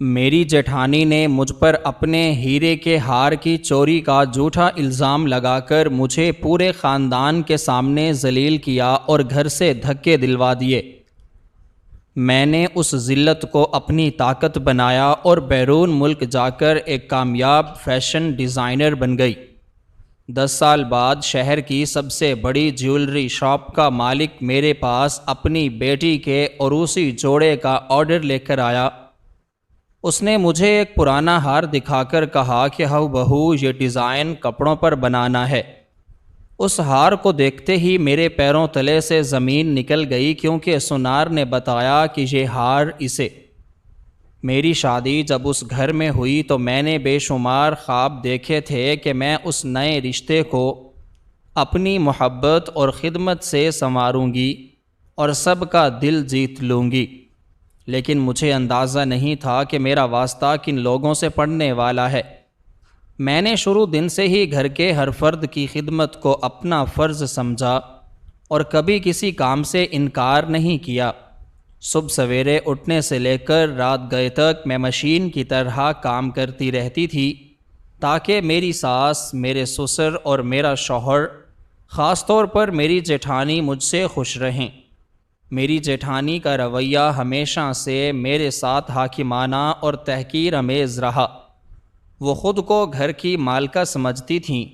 میری جیٹھانی نے مجھ پر اپنے ہیرے کے ہار کی چوری کا جھوٹا الزام لگا کر مجھے پورے خاندان کے سامنے ذلیل کیا اور گھر سے دھکے دلوا دیے۔ میں نے اس ذلت کو اپنی طاقت بنایا اور بیرون ملک جا کر ایک کامیاب فیشن ڈیزائنر بن گئی۔ 10 سال بعد شہر کی سب سے بڑی جیولری شاپ کا مالک میرے پاس اپنی بیٹی کے عروسی جوڑے کا آرڈر لے کر آیا۔ اس نے مجھے ایک پرانا ہار دکھا کر کہا کہ ہو بہو یہ ڈیزائن کپڑوں پر بنانا ہے۔ اس ہار کو دیکھتے ہی میرے پیروں تلے سے زمین نکل گئی، کیونکہ سونار نے بتایا کہ یہ ہار اسے۔ میری شادی جب اس گھر میں ہوئی تو میں نے بے شمار خواب دیکھے تھے کہ میں اس نئے رشتے کو اپنی محبت اور خدمت سے سنواروں گی اور سب کا دل جیت لوں گی، لیکن مجھے اندازہ نہیں تھا کہ میرا واسطہ کن لوگوں سے پڑنے والا ہے۔ میں نے شروع دن سے ہی گھر کے ہر فرد کی خدمت کو اپنا فرض سمجھا اور کبھی کسی کام سے انکار نہیں کیا۔ صبح سویرے اٹھنے سے لے کر رات گئے تک میں مشین کی طرح کام کرتی رہتی تھی، تاکہ میری ساس، میرے سسر اور میرا شوہر، خاص طور پر میری جیٹھانی مجھ سے خوش رہیں۔ میری جیٹھانی کا رویہ ہمیشہ سے میرے ساتھ حاکمانہ اور تحقیر آمیز رہا۔ وہ خود کو گھر کی مالکہ سمجھتی تھیں،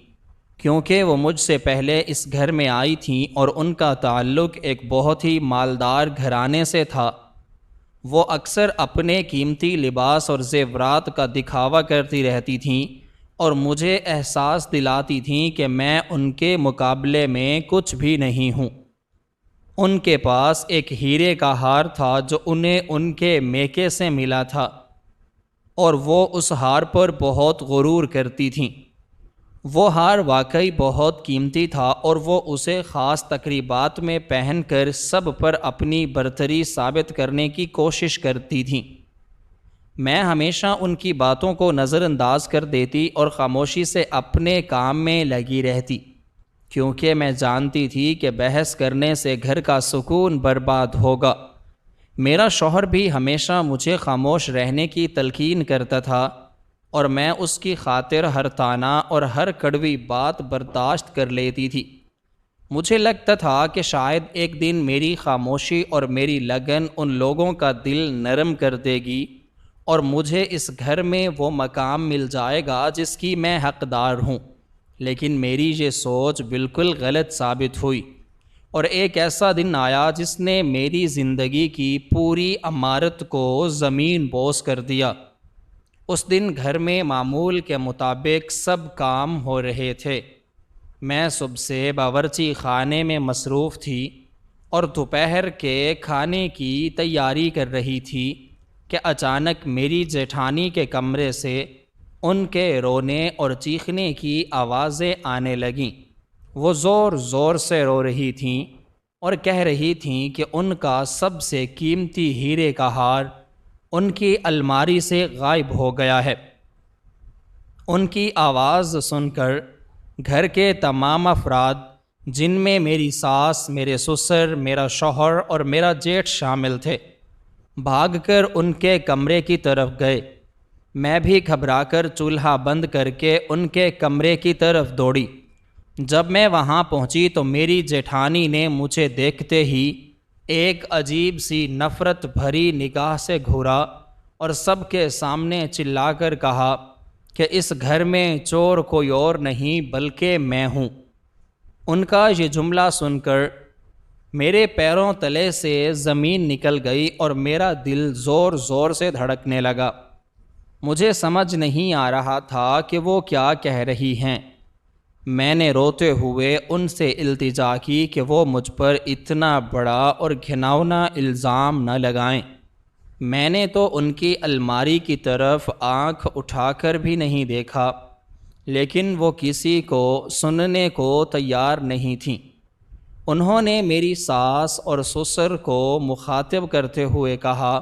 کیونکہ وہ مجھ سے پہلے اس گھر میں آئی تھیں اور ان کا تعلق ایک بہت ہی مالدار گھرانے سے تھا۔ وہ اکثر اپنے قیمتی لباس اور زیورات کا دکھاوا کرتی رہتی تھیں اور مجھے احساس دلاتی تھیں کہ میں ان کے مقابلے میں کچھ بھی نہیں ہوں۔ ان کے پاس ایک ہیرے کا ہار تھا جو انہیں ان کے میکے سے ملا تھا، اور وہ اس ہار پر بہت غرور کرتی تھیں۔ وہ ہار واقعی بہت قیمتی تھا اور وہ اسے خاص تقریبات میں پہن کر سب پر اپنی برتری ثابت کرنے کی کوشش کرتی تھیں۔ میں ہمیشہ ان کی باتوں کو نظر انداز کر دیتی اور خاموشی سے اپنے کام میں لگی رہتی، کیونکہ میں جانتی تھی کہ بحث کرنے سے گھر کا سکون برباد ہوگا۔ میرا شوہر بھی ہمیشہ مجھے خاموش رہنے کی تلقین کرتا تھا، اور میں اس کی خاطر ہر طعنہ اور ہر کڑوی بات برداشت کر لیتی تھی۔ مجھے لگتا تھا کہ شاید ایک دن میری خاموشی اور میری لگن ان لوگوں کا دل نرم کر دے گی اور مجھے اس گھر میں وہ مقام مل جائے گا جس کی میں حقدار ہوں، لیکن میری یہ سوچ بالکل غلط ثابت ہوئی، اور ایک ایسا دن آیا جس نے میری زندگی کی پوری عمارت کو زمین بوس کر دیا۔ اس دن گھر میں معمول کے مطابق سب کام ہو رہے تھے۔ میں صبح سے باورچی خانے میں مصروف تھی اور دوپہر کے کھانے کی تیاری کر رہی تھی کہ اچانک میری جیٹھانی کے کمرے سے ان کے رونے اور چیخنے کی آوازیں آنے لگیں۔ وہ زور زور سے رو رہی تھیں اور کہہ رہی تھیں کہ ان کا سب سے قیمتی ہیرے کا ہار ان کی الماری سے غائب ہو گیا ہے۔ ان کی آواز سن کر گھر کے تمام افراد، جن میں میری ساس، میرے سسر، میرا شوہر اور میرا جیٹھ شامل تھے، بھاگ کر ان کے کمرے کی طرف گئے۔ میں بھی گھبرا کر چولہا بند کر کے ان کے کمرے کی طرف دوڑی۔ جب میں وہاں پہنچی تو میری جیٹھانی نے مجھے دیکھتے ہی ایک عجیب سی نفرت بھری نگاہ سے گھورا اور سب کے سامنے چلا کر کہا کہ اس گھر میں چور کوئی اور نہیں بلکہ میں ہوں۔ ان کا یہ جملہ سن کر میرے پیروں تلے سے زمین نکل گئی اور میرا دل زور زور سے دھڑکنے لگا۔ مجھے سمجھ نہیں آ رہا تھا کہ وہ کیا کہہ رہی ہیں۔ میں نے روتے ہوئے ان سے التجا کی کہ وہ مجھ پر اتنا بڑا اور گھناؤنا الزام نہ لگائیں۔ میں نے تو ان کی الماری کی طرف آنکھ اٹھا کر بھی نہیں دیکھا، لیکن وہ کسی کو سننے کو تیار نہیں تھیں۔ انہوں نے میری ساس اور سسر کو مخاطب کرتے ہوئے کہا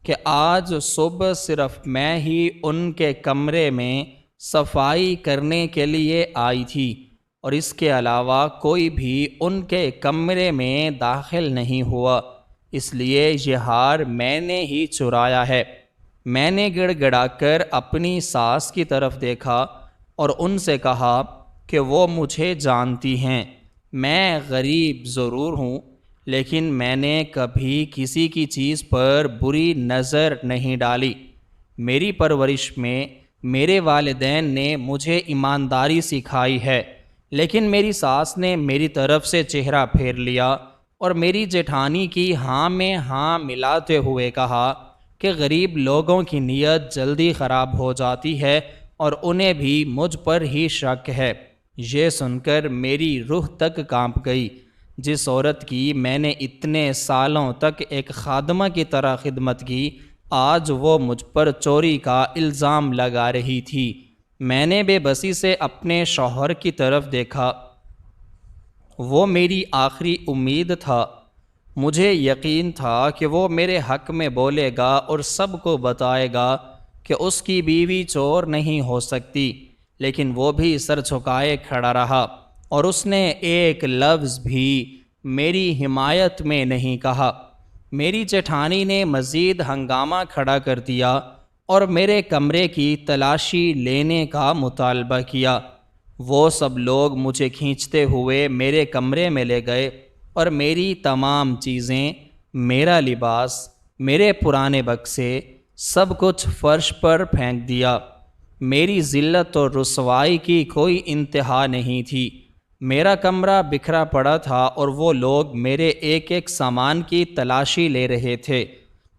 کہ آج صبح صرف میں ہی ان کے کمرے میں صفائی کرنے کے لیے آئی تھی، اور اس کے علاوہ کوئی بھی ان کے کمرے میں داخل نہیں ہوا، اس لیے یہ ہار میں نے ہی چرایا ہے۔ میں نے گڑ گڑا کر اپنی ساس کی طرف دیکھا اور ان سے کہا کہ وہ مجھے جانتی ہیں۔ میں غریب ضرور ہوں، لیکن میں نے کبھی کسی کی چیز پر بری نظر نہیں ڈالی۔ میری پرورش میں میرے والدین نے مجھے ایمانداری سکھائی ہے، لیکن میری ساس نے میری طرف سے چہرہ پھیر لیا اور میری جیٹھانی کی ہاں میں ہاں ملاتے ہوئے کہا کہ غریب لوگوں کی نیت جلدی خراب ہو جاتی ہے اور انہیں بھی مجھ پر ہی شک ہے۔ یہ سن کر میری روح تک کانپ گئی۔ جس عورت کی میں نے اتنے سالوں تک ایک خادمہ کی طرح خدمت کی، آج وہ مجھ پر چوری کا الزام لگا رہی تھی۔ میں نے بے بسی سے اپنے شوہر کی طرف دیکھا۔ وہ میری آخری امید تھا۔ مجھے یقین تھا کہ وہ میرے حق میں بولے گا اور سب کو بتائے گا کہ اس کی بیوی چور نہیں ہو سکتی، لیکن وہ بھی سر جھکائے کھڑا رہا اور اس نے ایک لفظ بھی میری حمایت میں نہیں کہا۔ میری جیٹھانی نے مزید ہنگامہ کھڑا کر دیا اور میرے کمرے کی تلاشی لینے کا مطالبہ کیا۔ وہ سب لوگ مجھے کھینچتے ہوئے میرے کمرے میں لے گئے اور میری تمام چیزیں، میرا لباس، میرے پرانے بکسے، سب کچھ فرش پر پھینک دیا۔ میری ذلت اور رسوائی کی کوئی انتہا نہیں تھی۔ میرا کمرہ بکھرا پڑا تھا اور وہ لوگ میرے ایک ایک سامان کی تلاشی لے رہے تھے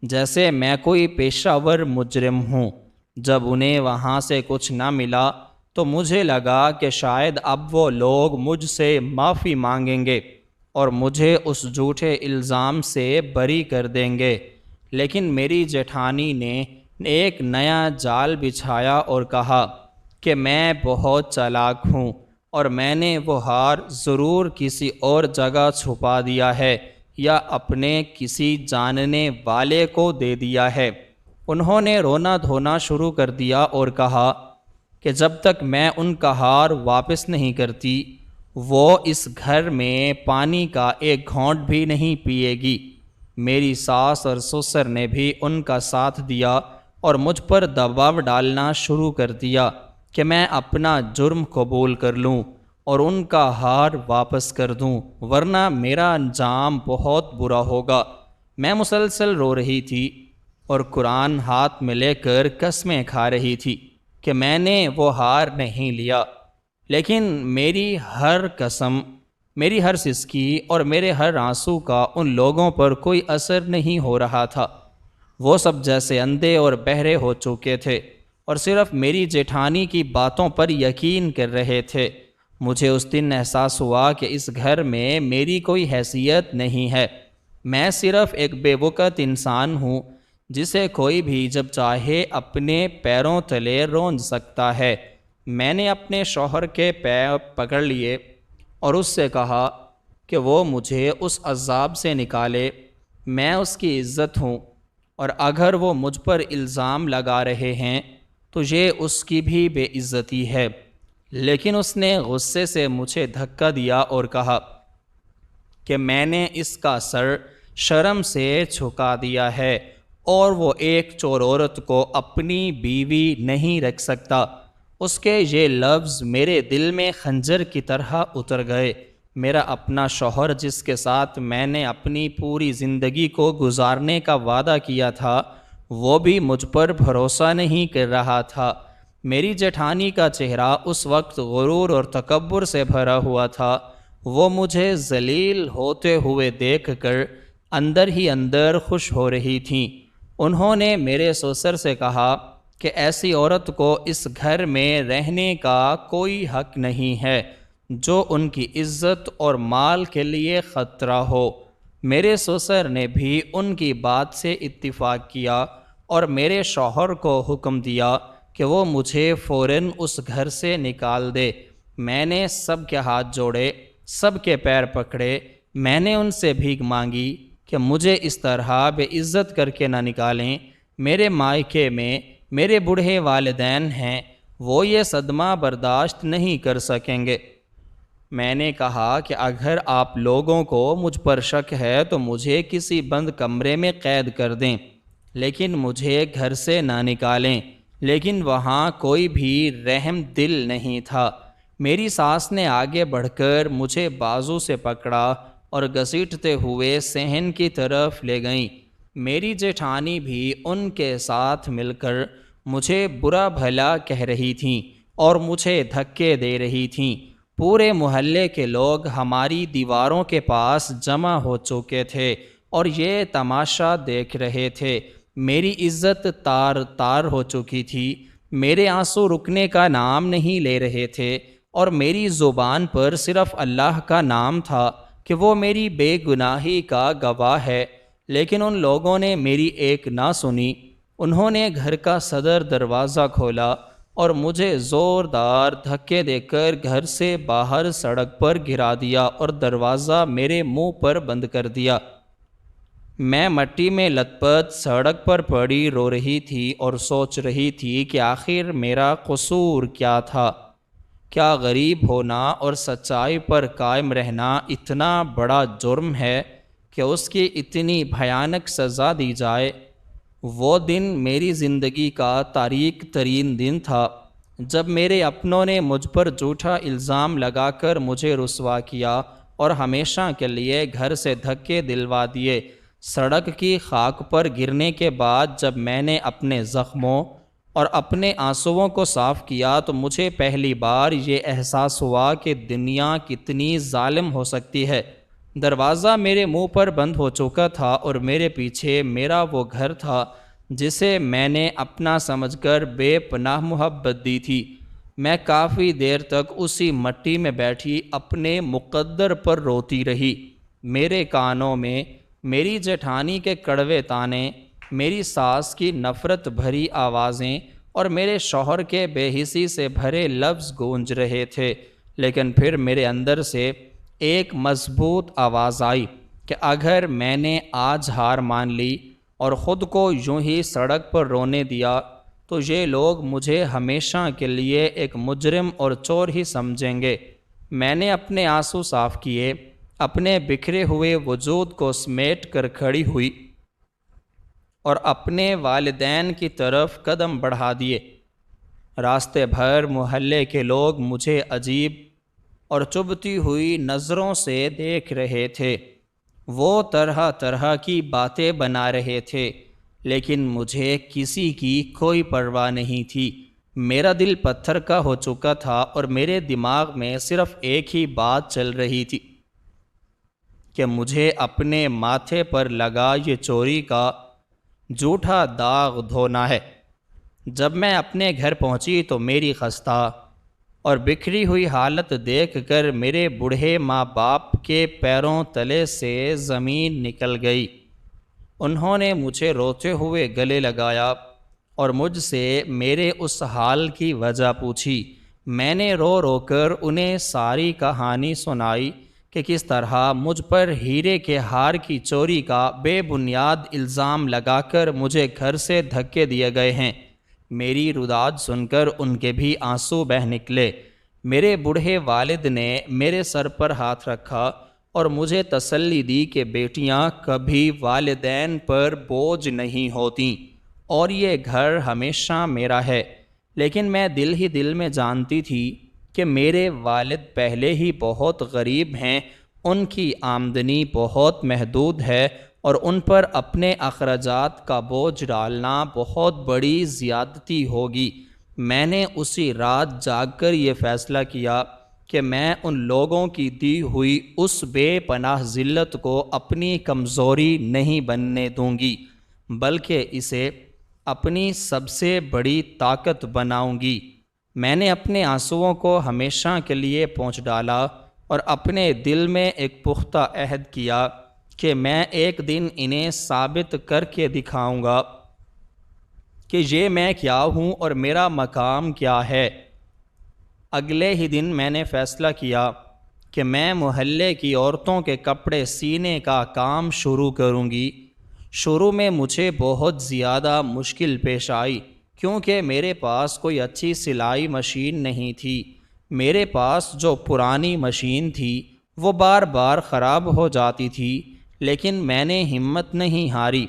جیسے میں کوئی پیشہ ور مجرم ہوں۔ جب انہیں وہاں سے کچھ نہ ملا تو مجھے لگا کہ شاید اب وہ لوگ مجھ سے معافی مانگیں گے اور مجھے اس جھوٹے الزام سے بری کر دیں گے، لیکن میری جیٹھانی نے ایک نیا جال بچھایا اور کہا کہ میں بہت چالاک ہوں اور میں نے وہ ہار ضرور کسی اور جگہ چھپا دیا ہے یا اپنے کسی جاننے والے کو دے دیا ہے۔ انہوں نے رونا دھونا شروع کر دیا اور کہا کہ جب تک میں ان کا ہار واپس نہیں کرتی، وہ اس گھر میں پانی کا ایک گھونٹ بھی نہیں پیے گی۔ میری ساس اور سسر نے بھی ان کا ساتھ دیا اور مجھ پر دباؤ ڈالنا شروع کر دیا کہ میں اپنا جرم قبول کر لوں اور ان کا ہار واپس کر دوں، ورنہ میرا انجام بہت برا ہوگا۔ میں مسلسل رو رہی تھی اور قرآن ہاتھ میں لے کر قسمیں کھا رہی تھی کہ میں نے وہ ہار نہیں لیا، لیکن میری ہر قسم، میری ہر سسکی اور میرے ہر آنسو کا ان لوگوں پر کوئی اثر نہیں ہو رہا تھا۔ وہ سب جیسے اندھے اور بہرے ہو چکے تھے اور صرف میری جیٹھانی کی باتوں پر یقین کر رہے تھے۔ مجھے اس دن احساس ہوا کہ اس گھر میں میری کوئی حیثیت نہیں ہے۔ میں صرف ایک بے وقت انسان ہوں جسے کوئی بھی جب چاہے اپنے پیروں تلے رونج سکتا ہے۔ میں نے اپنے شوہر کے پیر پکڑ لیے اور اس سے کہا کہ وہ مجھے اس عذاب سے نکالے۔ میں اس کی عزت ہوں اور اگر وہ مجھ پر الزام لگا رہے ہیں تو یہ اس کی بھی بے عزتی ہے۔ لیکن اس نے غصے سے مجھے دھکا دیا اور کہا کہ میں نے اس کا سر شرم سے جھکا دیا ہے اور وہ ایک چور عورت کو اپنی بیوی نہیں رکھ سکتا۔ اس کے یہ لفظ میرے دل میں خنجر کی طرح اتر گئے۔ میرا اپنا شوہر جس کے ساتھ میں نے اپنی پوری زندگی کو گزارنے کا وعدہ کیا تھا، وہ بھی مجھ پر بھروسہ نہیں کر رہا تھا۔ میری جیٹھانی کا چہرہ اس وقت غرور اور تکبر سے بھرا ہوا تھا۔ وہ مجھے ذلیل ہوتے ہوئے دیکھ کر اندر ہی اندر خوش ہو رہی تھیں۔ انہوں نے میرے سسر سے کہا کہ ایسی عورت کو اس گھر میں رہنے کا کوئی حق نہیں ہے جو ان کی عزت اور مال کے لیے خطرہ ہو۔ میرے سسر نے بھی ان کی بات سے اتفاق کیا اور میرے شوہر کو حکم دیا کہ وہ مجھے فوراً اس گھر سے نکال دے۔ میں نے سب کے ہاتھ جوڑے، سب کے پیر پکڑے۔ میں نے ان سے بھیک مانگی کہ مجھے اس طرح بے عزت کر کے نہ نکالیں۔ میرے مائکے میں میرے بوڑھے والدین ہیں، وہ یہ صدمہ برداشت نہیں کر سکیں گے۔ میں نے کہا کہ اگر آپ لوگوں کو مجھ پر شک ہے تو مجھے کسی بند کمرے میں قید کر دیں۔ لیکن مجھے گھر سے نہ نکالیں۔ لیکن وہاں کوئی بھی رحم دل نہیں تھا۔ میری ساس نے آگے بڑھ کر مجھے بازو سے پکڑا اور گھسیٹتے ہوئے صحن کی طرف لے گئیں۔ میری جیٹھانی بھی ان کے ساتھ مل کر مجھے برا بھلا کہہ رہی تھیں اور مجھے دھکے دے رہی تھیں۔ پورے محلے کے لوگ ہماری دیواروں کے پاس جمع ہو چکے تھے اور یہ تماشا دیکھ رہے تھے۔ میری عزت تار تار ہو چکی تھی۔ میرے آنسو رکنے کا نام نہیں لے رہے تھے اور میری زبان پر صرف اللہ کا نام تھا کہ وہ میری بے گناہی کا گواہ ہے۔ لیکن ان لوگوں نے میری ایک نہ سنی۔ انہوں نے گھر کا صدر دروازہ کھولا اور مجھے زوردار دھکے دے کر گھر سے باہر سڑک پر گرا دیا اور دروازہ میرے منہ پر بند کر دیا۔ میں مٹی میں لت پت سڑک پر پڑی رو رہی تھی اور سوچ رہی تھی کہ آخر میرا قصور کیا تھا۔ کیا غریب ہونا اور سچائی پر قائم رہنا اتنا بڑا جرم ہے کہ اس کی اتنی بھیانک سزا دی جائے؟ وہ دن میری زندگی کا تاریک ترین دن تھا جب میرے اپنوں نے مجھ پر جھوٹا الزام لگا کر مجھے رسوا کیا اور ہمیشہ کے لیے گھر سے دھکے دلوا دیے۔ سڑک کی خاک پر گرنے کے بعد جب میں نے اپنے زخموں اور اپنے آنسوؤں کو صاف کیا تو مجھے پہلی بار یہ احساس ہوا کہ دنیا کتنی ظالم ہو سکتی ہے۔ دروازہ میرے منہ پر بند ہو چکا تھا اور میرے پیچھے میرا وہ گھر تھا جسے میں نے اپنا سمجھ کر بے پناہ محبت دی تھی۔ میں کافی دیر تک اسی مٹی میں بیٹھی اپنے مقدر پر روتی رہی۔ میرے کانوں میں میری جیٹھانی کے کڑوے تانے، میری ساس کی نفرت بھری آوازیں اور میرے شوہر کے بے حسی سے بھرے لفظ گونج رہے تھے۔ لیکن پھر میرے اندر سے ایک مضبوط آواز آئی کہ اگر میں نے آج ہار مان لی اور خود کو یوں ہی سڑک پر رونے دیا تو یہ لوگ مجھے ہمیشہ کے لیے ایک مجرم اور چور ہی سمجھیں گے۔ میں نے اپنے آنسو صاف کیے، اپنے بکھرے ہوئے وجود کو سمیٹ کر کھڑی ہوئی اور اپنے والدین کی طرف قدم بڑھا دیے۔ راستے بھر محلے کے لوگ مجھے عجیب اور چبھتی ہوئی نظروں سے دیکھ رہے تھے۔ وہ طرح طرح کی باتیں بنا رہے تھے، لیکن مجھے کسی کی کوئی پرواہ نہیں تھی۔ میرا دل پتھر کا ہو چکا تھا اور میرے دماغ میں صرف ایک ہی بات چل رہی تھی کہ مجھے اپنے ماتھے پر لگا یہ چوری کا جھوٹا داغ دھونا ہے۔ جب میں اپنے گھر پہنچی تو میری خستہ اور بکھری ہوئی حالت دیکھ کر میرے بوڑھے ماں باپ کے پیروں تلے سے زمین نکل گئی۔ انہوں نے مجھے روتے ہوئے گلے لگایا اور مجھ سے میرے اس حال کی وجہ پوچھی۔ میں نے رو رو کر انہیں ساری کہانی سنائی کہ کس طرح مجھ پر ہیرے کے ہار کی چوری کا بے بنیاد الزام لگا کر مجھے گھر سے دھکے دیے گئے ہیں۔ میری روداد سن کر ان کے بھی آنسو بہہ نکلے۔ میرے بوڑھے والد نے میرے سر پر ہاتھ رکھا اور مجھے تسلی دی کہ بیٹیاں کبھی والدین پر بوجھ نہیں ہوتیں اور یہ گھر ہمیشہ میرا ہے۔ لیکن میں دل ہی دل میں جانتی تھی کہ میرے والد پہلے ہی بہت غریب ہیں، ان کی آمدنی بہت محدود ہے اور ان پر اپنے اخراجات کا بوجھ ڈالنا بہت بڑی زیادتی ہوگی۔ میں نے اسی رات جاگ کر یہ فیصلہ کیا کہ میں ان لوگوں کی دی ہوئی اس بے پناہ ذلت کو اپنی کمزوری نہیں بننے دوں گی، بلکہ اسے اپنی سب سے بڑی طاقت بناؤں گی۔ میں نے اپنے آنسوؤں کو ہمیشہ کے لیے پونچھ ڈالا اور اپنے دل میں ایک پختہ عہد کیا کہ میں ایک دن انہیں ثابت کر کے دکھاؤں گا کہ یہ میں کیا ہوں اور میرا مقام کیا ہے۔ اگلے ہی دن میں نے فیصلہ کیا کہ میں محلے کی عورتوں کے کپڑے سینے کا کام شروع کروں گی۔ شروع میں مجھے بہت زیادہ مشکل پیش آئی کیونکہ میرے پاس کوئی اچھی سلائی مشین نہیں تھی۔ میرے پاس جو پرانی مشین تھی وہ بار بار خراب ہو جاتی تھی، لیکن میں نے ہمت نہیں ہاری۔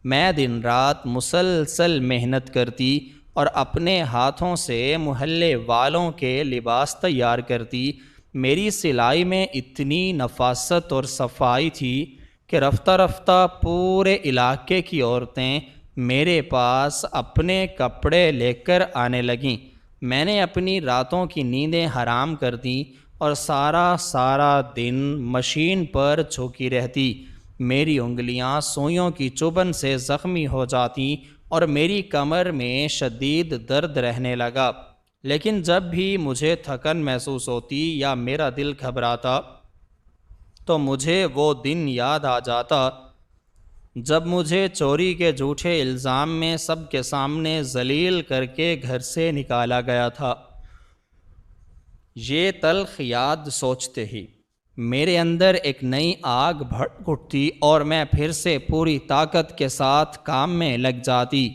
میں دن رات مسلسل محنت کرتی اور اپنے ہاتھوں سے محلے والوں کے لباس تیار کرتی۔ میری سلائی میں اتنی نفاست اور صفائی تھی کہ رفتہ رفتہ پورے علاقے کی عورتیں میرے پاس اپنے کپڑے لے کر آنے لگیں۔ میں نے اپنی راتوں کی نیندیں حرام کر دیں اور سارا دن مشین پر جھکی رہتی۔ میری انگلیاں سوئیوں کی چبھن سے زخمی ہو جاتیں اور میری کمر میں شدید درد رہنے لگا۔ لیکن جب بھی مجھے تھکن محسوس ہوتی یا میرا دل گھبراتا تو مجھے وہ دن یاد آ جاتا جب مجھے چوری کے جھوٹے الزام میں سب کے سامنے ذلیل کر کے گھر سے نکالا گیا تھا۔ یہ تلخ یاد سوچتے ہی میرے اندر ایک نئی آگ بھڑک اٹھتی اور میں پھر سے پوری طاقت کے ساتھ کام میں لگ جاتی۔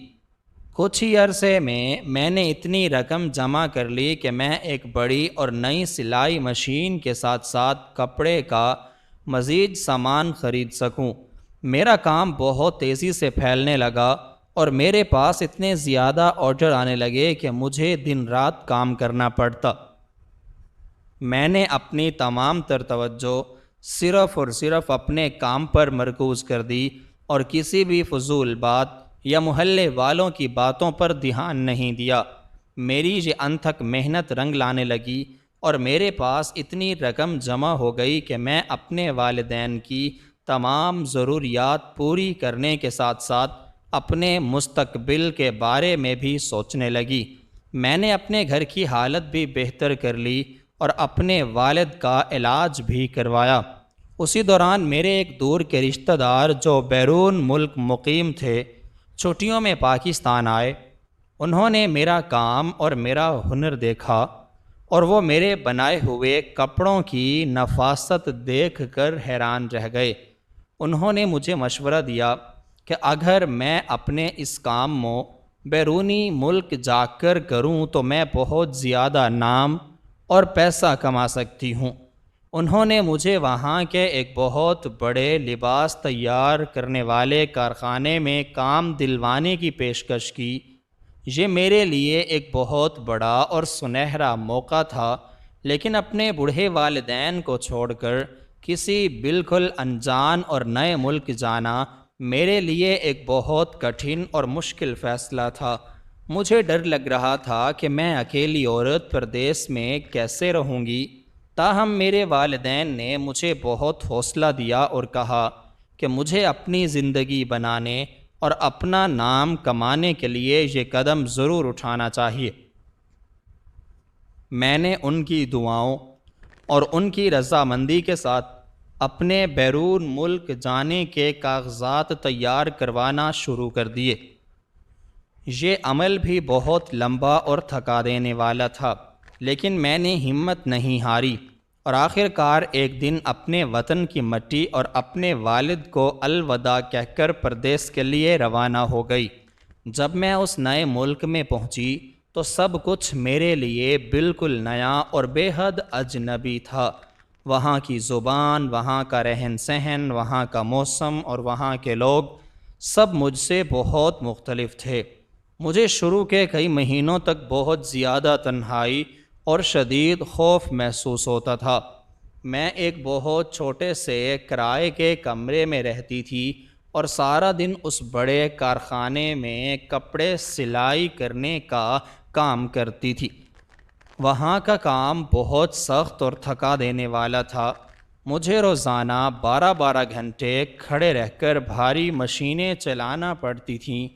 کچھ ہی عرصے میں نے اتنی رقم جمع کر لی کہ میں ایک بڑی اور نئی سلائی مشین کے ساتھ ساتھ کپڑے کا مزید سامان خرید سکوں۔ میرا کام بہت تیزی سے پھیلنے لگا اور میرے پاس اتنے زیادہ آرڈر آنے لگے کہ مجھے دن رات کام کرنا پڑتا۔ میں نے اپنی تمام تر توجہ صرف اور صرف اپنے کام پر مرکوز کر دی اور کسی بھی فضول بات یا محلے والوں کی باتوں پر دھیان نہیں دیا۔ میری یہ انتھک محنت رنگ لانے لگی اور میرے پاس اتنی رقم جمع ہو گئی کہ میں اپنے والدین کی تمام ضروریات پوری کرنے کے ساتھ ساتھ اپنے مستقبل کے بارے میں بھی سوچنے لگی۔ میں نے اپنے گھر کی حالت بھی بہتر کر لی اور اپنے والد کا علاج بھی کروایا۔ اسی دوران میرے ایک دور کے رشتہ دار جو بیرون ملک مقیم تھے چھٹیوں میں پاکستان آئے۔ انہوں نے میرا کام اور میرا ہنر دیکھا اور وہ میرے بنائے ہوئے کپڑوں کی نفاست دیکھ کر حیران رہ گئے۔ انہوں نے مجھے مشورہ دیا کہ اگر میں اپنے اس کام کو بیرونی ملک جا کر کروں تو میں بہت زیادہ نام اور پیسہ کما سکتی ہوں۔ انہوں نے مجھے وہاں کے ایک بہت بڑے لباس تیار کرنے والے کارخانے میں کام دلوانے کی پیشکش کی۔ یہ میرے لیے ایک بہت بڑا اور سنہرا موقع تھا، لیکن اپنے بوڑھے والدین کو چھوڑ کر کسی بالکل انجان اور نئے ملک جانا میرے لیے ایک بہت کٹھن اور مشکل فیصلہ تھا۔ مجھے ڈر لگ رہا تھا کہ میں اکیلی عورت پردیس میں کیسے رہوں گی، تاہم میرے والدین نے مجھے بہت حوصلہ دیا اور کہا کہ مجھے اپنی زندگی بنانے اور اپنا نام کمانے کے لیے یہ قدم ضرور اٹھانا چاہیے۔ میں نے ان کی دعاؤں اور ان کی رضامندی کے ساتھ اپنے بیرون ملک جانے کے کاغذات تیار کروانا شروع کر دیے۔ یہ عمل بھی بہت لمبا اور تھکا دینے والا تھا، لیکن میں نے ہمت نہیں ہاری اور آخر کار ایک دن اپنے وطن کی مٹی اور اپنے والد کو الوداع کہہ کر پردیس کے لیے روانہ ہو گئی۔ جب میں اس نئے ملک میں پہنچی تو سب کچھ میرے لیے بالکل نیا اور بے حد اجنبی تھا۔ وہاں کی زبان، وہاں کا رہن سہن، وہاں کا موسم اور وہاں کے لوگ سب مجھ سے بہت مختلف تھے۔ مجھے شروع کے کئی مہینوں تک بہت زیادہ تنہائی اور شدید خوف محسوس ہوتا تھا۔ میں ایک بہت چھوٹے سے کرائے کے کمرے میں رہتی تھی اور سارا دن اس بڑے کارخانے میں کپڑے سلائی کرنے کا کام کرتی تھی۔ وہاں کا کام بہت سخت اور تھکا دینے والا تھا۔ مجھے روزانہ 12 گھنٹے کھڑے رہ کر بھاری مشینیں چلانا پڑتی تھیں۔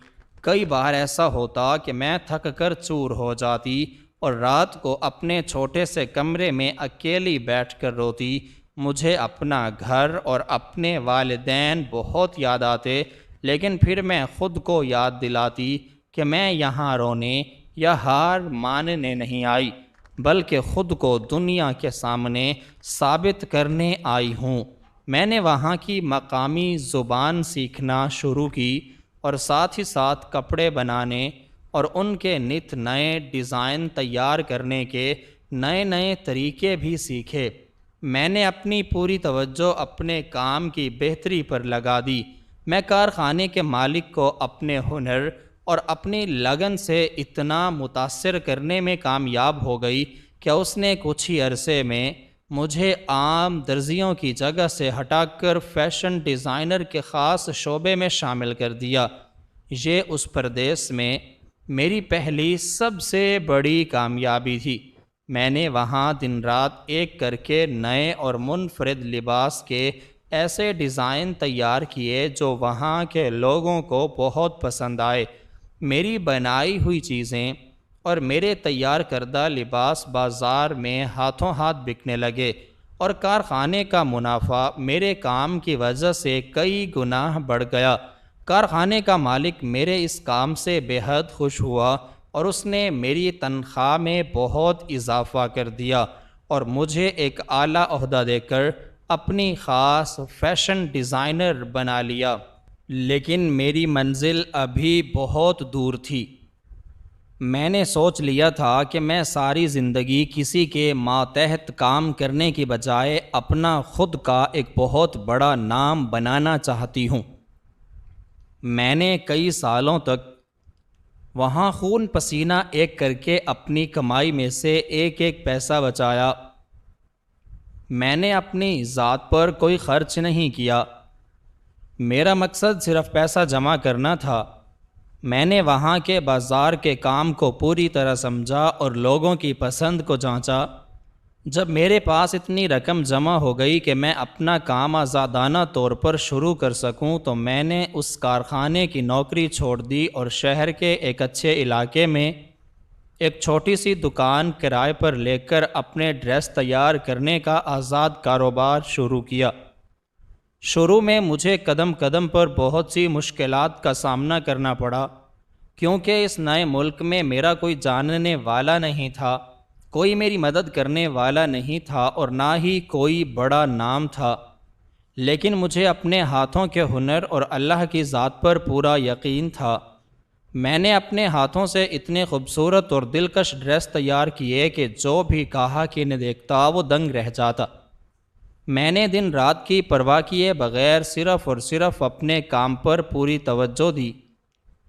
کئی بار ایسا ہوتا کہ میں تھک کر چور ہو جاتی اور رات کو اپنے چھوٹے سے کمرے میں اکیلی بیٹھ کر روتی۔ مجھے اپنا گھر اور اپنے والدین بہت یاد آتے، لیکن پھر میں خود کو یاد دلاتی کہ میں یہاں رونے یا ہار ماننے نہیں آئی، بلکہ خود کو دنیا کے سامنے ثابت کرنے آئی ہوں۔ میں نے وہاں کی مقامی زبان سیکھنا شروع کی اور ساتھ ہی ساتھ کپڑے بنانے اور ان کے نت نئے ڈیزائن تیار کرنے کے نئے طریقے بھی سیکھے۔ میں نے اپنی پوری توجہ اپنے کام کی بہتری پر لگا دی۔ میں کارخانے کے مالک کو اپنے ہنر اور اپنی لگن سے اتنا متاثر کرنے میں کامیاب ہو گئی کہ اس نے کچھ ہی عرصے میں مجھے عام درزیوں کی جگہ سے ہٹا کر فیشن ڈیزائنر کے خاص شعبے میں شامل کر دیا۔ یہ اس پردیس میں میری پہلی سب سے بڑی کامیابی تھی۔ میں نے وہاں دن رات ایک کر کے نئے اور منفرد لباس کے ایسے ڈیزائن تیار کیے جو وہاں کے لوگوں کو بہت پسند آئے۔ میری بنائی ہوئی چیزیں اور میرے تیار کردہ لباس بازار میں ہاتھوں ہاتھ بکنے لگے اور کارخانے کا منافع میرے کام کی وجہ سے کئی گنا بڑھ گیا۔ کارخانے کا مالک میرے اس کام سے بے حد خوش ہوا اور اس نے میری تنخواہ میں بہت اضافہ کر دیا اور مجھے ایک اعلیٰ عہدہ دے کر اپنی خاص فیشن ڈیزائنر بنا لیا۔ لیکن میری منزل ابھی بہت دور تھی۔ میں نے سوچ لیا تھا کہ میں ساری زندگی کسی کے ماتحت کام کرنے کی بجائے اپنا خود کا ایک بہت بڑا نام بنانا چاہتی ہوں۔ میں نے کئی سالوں تک وہاں خون پسینہ ایک کر کے اپنی کمائی میں سے ایک ایک پیسہ بچایا۔ میں نے اپنی ذات پر کوئی خرچ نہیں کیا۔ میرا مقصد صرف پیسہ جمع کرنا تھا۔ میں نے وہاں کے بازار کے کام کو پوری طرح سمجھا اور لوگوں کی پسند کو جانچا۔ جب میرے پاس اتنی رقم جمع ہو گئی کہ میں اپنا کام آزادانہ طور پر شروع کر سکوں تو میں نے اس کارخانے کی نوکری چھوڑ دی اور شہر کے ایک اچھے علاقے میں ایک چھوٹی سی دکان کرائے پر لے کر اپنے ڈریس تیار کرنے کا آزاد کاروبار شروع کیا۔ شروع میں مجھے قدم قدم پر بہت سی مشکلات کا سامنا کرنا پڑا، کیونکہ اس نئے ملک میں میرا کوئی جاننے والا نہیں تھا، کوئی میری مدد کرنے والا نہیں تھا اور نہ ہی کوئی بڑا نام تھا۔ لیکن مجھے اپنے ہاتھوں کے ہنر اور اللہ کی ذات پر پورا یقین تھا۔ میں نے اپنے ہاتھوں سے اتنے خوبصورت اور دلکش ڈریس تیار کیے کہ جو بھی گاہک انہیں دیکھتا وہ دنگ رہ جاتا۔ میں نے دن رات کی پرواہ کیے بغیر صرف اور صرف اپنے کام پر پوری توجہ دی۔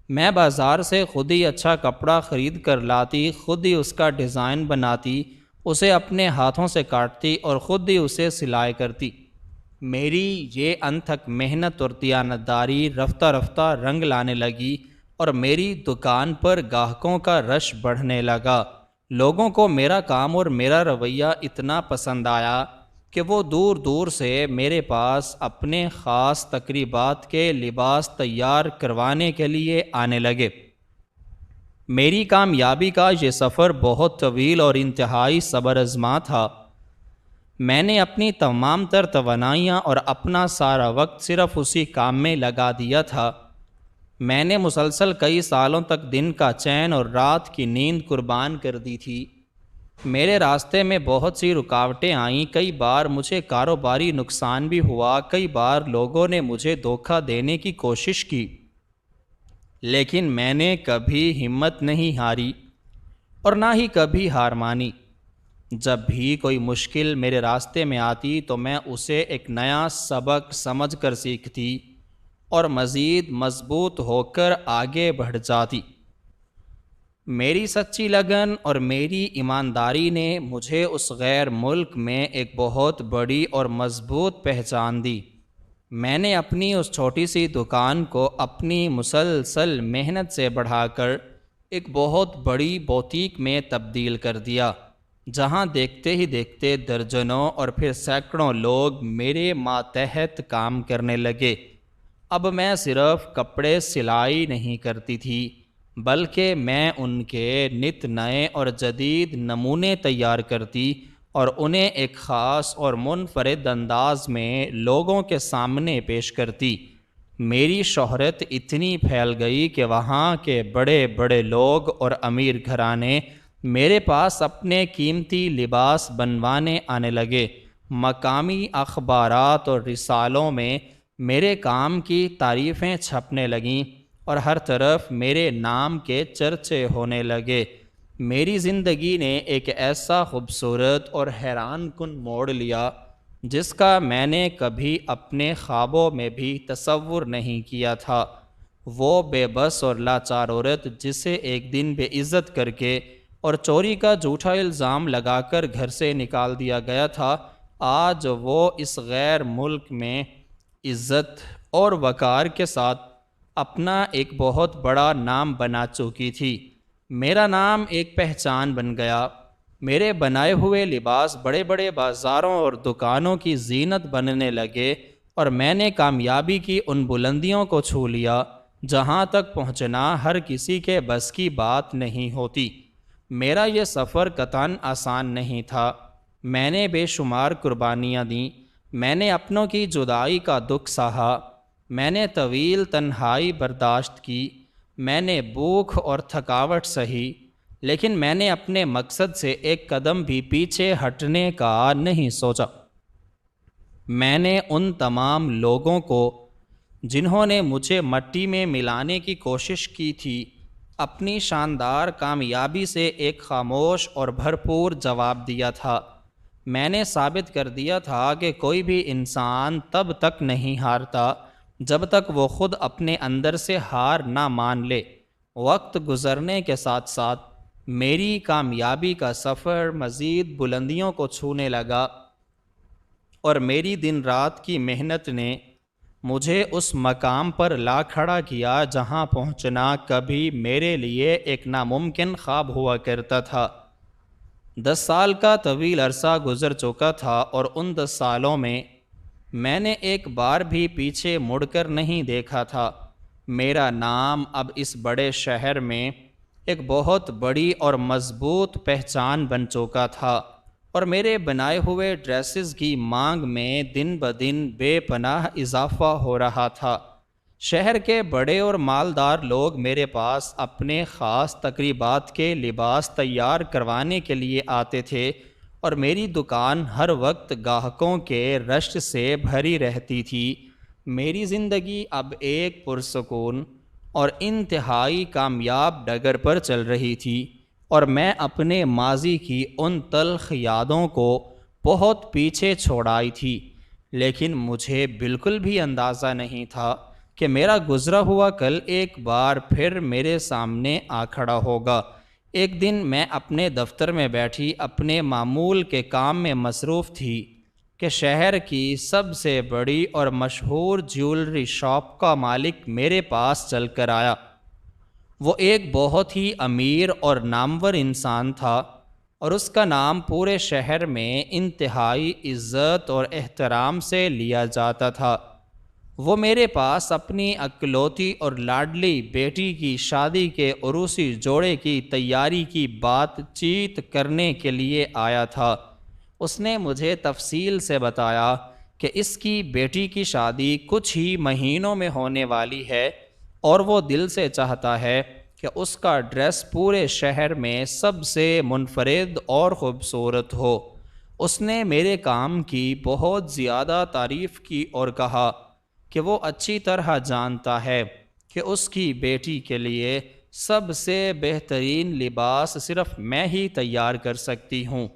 میں بازار سے خود ہی اچھا کپڑا خرید کر لاتی، خود ہی اس کا ڈیزائن بناتی، اسے اپنے ہاتھوں سے کاٹتی اور خود ہی اسے سلائی کرتی۔ میری یہ انتھک محنت اور دیانتداری رفتہ رفتہ رنگ لانے لگی اور میری دکان پر گاہکوں کا رش بڑھنے لگا۔ لوگوں کو میرا کام اور میرا رویہ اتنا پسند آیا کہ وہ دور دور سے میرے پاس اپنے خاص تقریبات کے لباس تیار کروانے کے لیے آنے لگے۔ میری کامیابی کا یہ سفر بہت طویل اور انتہائی صبر آزما تھا۔ میں نے اپنی تمام تر توانائیاں اور اپنا سارا وقت صرف اسی کام میں لگا دیا تھا۔ میں نے مسلسل کئی سالوں تک دن کا چین اور رات کی نیند قربان کر دی تھی۔ میرے راستے میں بہت سی رکاوٹیں آئیں، کئی بار مجھے کاروباری نقصان بھی ہوا، کئی بار لوگوں نے مجھے دھوکہ دینے کی کوشش کی، لیکن میں نے کبھی ہمت نہیں ہاری اور نہ ہی کبھی ہار مانی۔ جب بھی کوئی مشکل میرے راستے میں آتی تو میں اسے ایک نیا سبق سمجھ کر سیکھتی اور مزید مضبوط ہو کر آگے بڑھ جاتی۔ میری سچی لگن اور میری ایمانداری نے مجھے اس غیر ملک میں ایک بہت بڑی اور مضبوط پہچان دی۔ میں نے اپنی اس چھوٹی سی دکان کو اپنی مسلسل محنت سے بڑھا کر ایک بہت بڑی بوتیک میں تبدیل کر دیا، جہاں دیکھتے ہی دیکھتے درجنوں اور پھر سینکڑوں لوگ میرے ماتحت کام کرنے لگے۔ اب میں صرف کپڑے سلائی نہیں کرتی تھی، بلکہ میں ان کے نت نئے اور جدید نمونے تیار کرتی اور انہیں ایک خاص اور منفرد انداز میں لوگوں کے سامنے پیش کرتی۔ میری شہرت اتنی پھیل گئی کہ وہاں کے بڑے بڑے لوگ اور امیر گھرانے میرے پاس اپنے قیمتی لباس بنوانے آنے لگے۔ مقامی اخبارات اور رسالوں میں میرے کام کی تعریفیں چھپنے لگیں اور ہر طرف میرے نام کے چرچے ہونے لگے۔ میری زندگی نے ایک ایسا خوبصورت اور حیران کن موڑ لیا جس کا میں نے کبھی اپنے خوابوں میں بھی تصور نہیں کیا تھا۔ وہ بے بس اور لاچار عورت جسے ایک دن بے عزت کر کے اور چوری کا جھوٹا الزام لگا کر گھر سے نکال دیا گیا تھا، آج وہ اس غیر ملک میں عزت اور وقار کے ساتھ اپنا ایک بہت بڑا نام بنا چکی تھی۔ میرا نام ایک پہچان بن گیا۔ میرے بنائے ہوئے لباس بڑے بڑے بازاروں اور دکانوں کی زینت بننے لگے، اور میں نے کامیابی کی ان بلندیوں کو چھو لیا جہاں تک پہنچنا ہر کسی کے بس کی بات نہیں ہوتی۔ میرا یہ سفر قطعاً آسان نہیں تھا۔ میں نے بے شمار قربانیاں دیں۔ میں نے اپنوں کی جدائی کا دکھ سہا۔ میں نے طویل تنہائی برداشت کی۔ میں نے بھوک اور تھکاوٹ سہی، لیکن میں نے اپنے مقصد سے ایک قدم بھی پیچھے ہٹنے کا نہیں سوچا۔ میں نے ان تمام لوگوں کو جنہوں نے مجھے مٹی میں ملانے کی کوشش کی تھی، اپنی شاندار کامیابی سے ایک خاموش اور بھرپور جواب دیا تھا۔ میں نے ثابت کر دیا تھا کہ کوئی بھی انسان تب تک نہیں ہارتا جب تک وہ خود اپنے اندر سے ہار نہ مان لے۔ وقت گزرنے کے ساتھ ساتھ میری کامیابی کا سفر مزید بلندیوں کو چھونے لگا، اور میری دن رات کی محنت نے مجھے اس مقام پر لا کھڑا کیا جہاں پہنچنا کبھی میرے لیے ایک ناممکن خواب ہوا کرتا تھا۔ 10 سال کا طویل عرصہ گزر چکا تھا، اور ان 10 سالوں میں نے ایک بار بھی پیچھے مڑ کر نہیں دیکھا تھا۔ میرا نام اب اس بڑے شہر میں ایک بہت بڑی اور مضبوط پہچان بن چکا تھا، اور میرے بنائے ہوئے ڈریسز کی مانگ میں دن بدن بے پناہ اضافہ ہو رہا تھا۔ شہر کے بڑے اور مالدار لوگ میرے پاس اپنے خاص تقریبات کے لباس تیار کروانے کے لیے آتے تھے، اور میری دکان ہر وقت گاہکوں کے رش سے بھری رہتی تھی۔ میری زندگی اب ایک پرسکون اور انتہائی کامیاب ڈگر پر چل رہی تھی، اور میں اپنے ماضی کی ان تلخ یادوں کو بہت پیچھے چھوڑ آئی تھی، لیکن مجھے بالکل بھی اندازہ نہیں تھا کہ میرا گزرا ہوا کل ایک بار پھر میرے سامنے آ کھڑا ہوگا۔ ایک دن میں اپنے دفتر میں بیٹھی اپنے معمول کے کام میں مصروف تھی کہ شہر کی سب سے بڑی اور مشہور جیولری شاپ کا مالک میرے پاس چل کر آیا۔ وہ ایک بہت ہی امیر اور نامور انسان تھا، اور اس کا نام پورے شہر میں انتہائی عزت اور احترام سے لیا جاتا تھا۔ وہ میرے پاس اپنی اکلوتی اور لاڈلی بیٹی کی شادی کے عروسی جوڑے کی تیاری کی بات چیت کرنے کے لیے آیا تھا۔ اس نے مجھے تفصیل سے بتایا کہ اس کی بیٹی کی شادی کچھ ہی مہینوں میں ہونے والی ہے، اور وہ دل سے چاہتا ہے کہ اس کا ڈریس پورے شہر میں سب سے منفرد اور خوبصورت ہو۔ اس نے میرے کام کی بہت زیادہ تعریف کی اور کہا کہ وہ اچھی طرح جانتا ہے کہ اس کی بیٹی کے لیے سب سے بہترین لباس صرف میں ہی تیار کر سکتی ہوں۔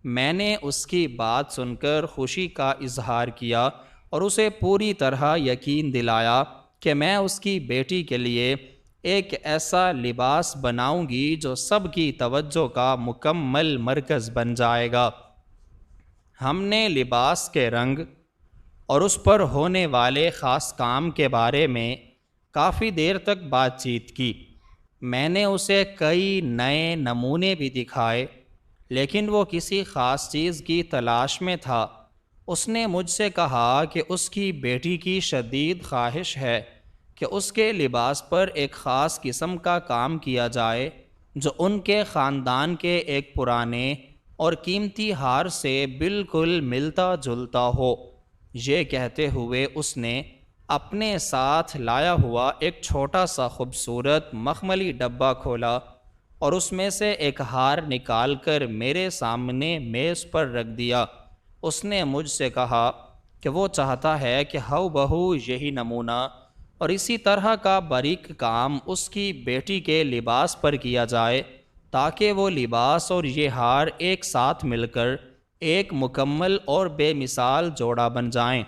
میں نے اس کی بات سن کر خوشی کا اظہار کیا، اور اسے پوری طرح یقین دلایا کہ میں اس کی بیٹی کے لیے ایک ایسا لباس بناؤں گی جو سب کی توجہ کا مکمل مرکز بن جائے گا۔ ہم نے لباس کے رنگ اور اس پر ہونے والے خاص کام کے بارے میں کافی دیر تک بات چیت کی۔ میں نے اسے کئی نئے نمونے بھی دکھائے، لیکن وہ کسی خاص چیز کی تلاش میں تھا۔ اس نے مجھ سے کہا کہ اس کی بیٹی کی شدید خواہش ہے کہ اس کے لباس پر ایک خاص قسم کا کام کیا جائے جو ان کے خاندان کے ایک پرانے اور قیمتی ہار سے بالکل ملتا جلتا ہو۔ یہ کہتے ہوئے اس نے اپنے ساتھ لایا ہوا ایک چھوٹا سا خوبصورت مخملی ڈبہ کھولا، اور اس میں سے ایک ہار نکال کر میرے سامنے میز پر رکھ دیا۔ اس نے مجھ سے کہا کہ وہ چاہتا ہے کہ ہو بہو یہی نمونہ اور اسی طرح کا باریک کام اس کی بیٹی کے لباس پر کیا جائے، تاکہ وہ لباس اور یہ ہار ایک ساتھ مل کر ایک مکمل اور بے مثال جوڑا بن جائیں۔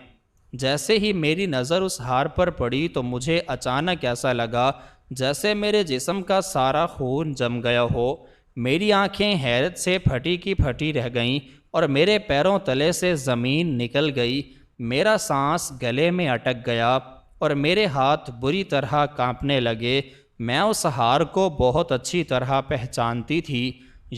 جیسے ہی میری نظر اس ہار پر پڑی تو مجھے اچانک ایسا لگا جیسے میرے جسم کا سارا خون جم گیا ہو۔ میری آنکھیں حیرت سے پھٹی کی پھٹی رہ گئیں اور میرے پیروں تلے سے زمین نکل گئی۔ میرا سانس گلے میں اٹک گیا اور میرے ہاتھ بری طرح کانپنے لگے۔ میں اس ہار کو بہت اچھی طرح پہچانتی تھی۔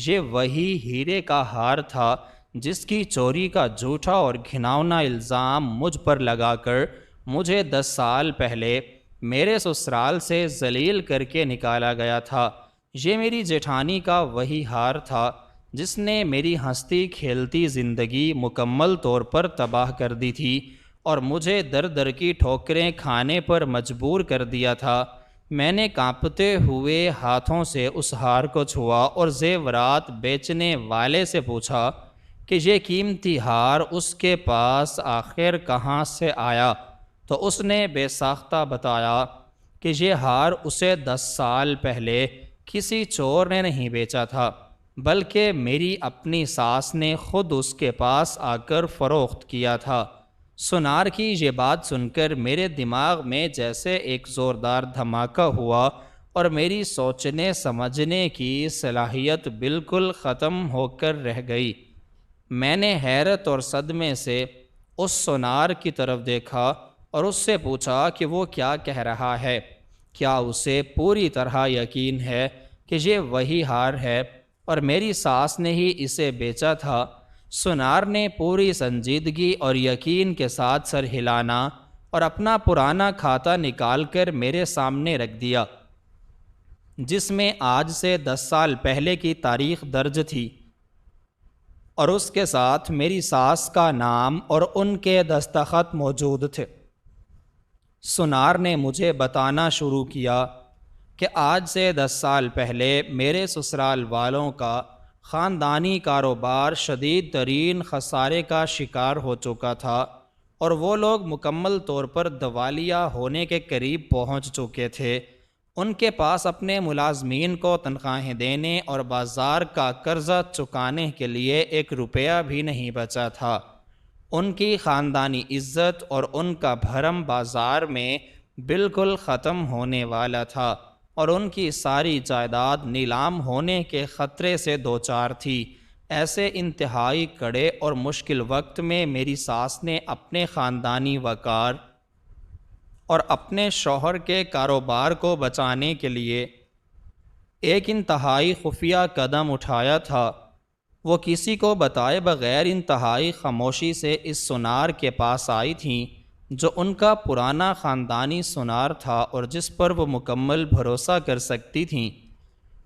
یہ وہی ہیرے کا ہار تھا جس کی چوری کا جھوٹا اور گھناؤنا الزام مجھ پر لگا کر مجھے 10 سال پہلے میرے سسرال سے ذلیل کر کے نکالا گیا تھا۔ یہ میری جیٹھانی کا وہی ہار تھا جس نے میری ہنستی کھیلتی زندگی مکمل طور پر تباہ کر دی تھی اور مجھے در در کی ٹھوکریں کھانے پر مجبور کر دیا تھا۔ میں نے کانپتے ہوئے ہاتھوں سے اس ہار کو چھوا اور زیورات بیچنے والے سے پوچھا کہ یہ قیمتی ہار اس کے پاس آخر کہاں سے آیا؟ تو اس نے بے ساختہ بتایا کہ یہ ہار اسے 10 سال پہلے کسی چور نے نہیں بیچا تھا بلکہ میری اپنی ساس نے خود اس کے پاس آ کر فروخت کیا تھا۔ سونار کی یہ بات سن کر میرے دماغ میں جیسے ایک زوردار دھماکہ ہوا اور میری سوچنے سمجھنے کی صلاحیت بالکل ختم ہو کر رہ گئی۔ میں نے حیرت اور صدمے سے اس سونار کی طرف دیکھا اور اس سے پوچھا کہ وہ کیا کہہ رہا ہے۔ کیا اسے پوری طرح یقین ہے کہ یہ وہی ہار ہے اور میری ساس نے ہی اسے بیچا تھا؟ سونار نے پوری سنجیدگی اور یقین کے ساتھ سر ہلانا اور اپنا پرانا کھاتا نکال کر میرے سامنے رکھ دیا جس میں آج سے 10 سال پہلے کی تاریخ درج تھی اور اس کے ساتھ میری ساس کا نام اور ان کے دستخط موجود تھے۔ سونار نے مجھے بتانا شروع کیا کہ آج سے 10 سال پہلے میرے سسرال والوں کا خاندانی کاروبار شدید ترین خسارے کا شکار ہو چکا تھا اور وہ لوگ مکمل طور پر دیوالیہ ہونے کے قریب پہنچ چکے تھے۔ ان کے پاس اپنے ملازمین کو تنخواہیں دینے اور بازار کا قرضہ چکانے کے لیے 1 روپیہ بھی نہیں بچا تھا۔ ان کی خاندانی عزت اور ان کا بھرم بازار میں بالکل ختم ہونے والا تھا اور ان کی ساری جائیداد نیلام ہونے کے خطرے سے دوچار تھی۔ ایسے انتہائی کڑے اور مشکل وقت میں میری ساس نے اپنے خاندانی وقار اور اپنے شوہر کے کاروبار کو بچانے کے لیے ایک انتہائی خفیہ قدم اٹھایا تھا۔ وہ کسی کو بتائے بغیر انتہائی خاموشی سے اس سونار کے پاس آئی تھیں جو ان کا پرانا خاندانی سونار تھا اور جس پر وہ مکمل بھروسہ کر سکتی تھیں۔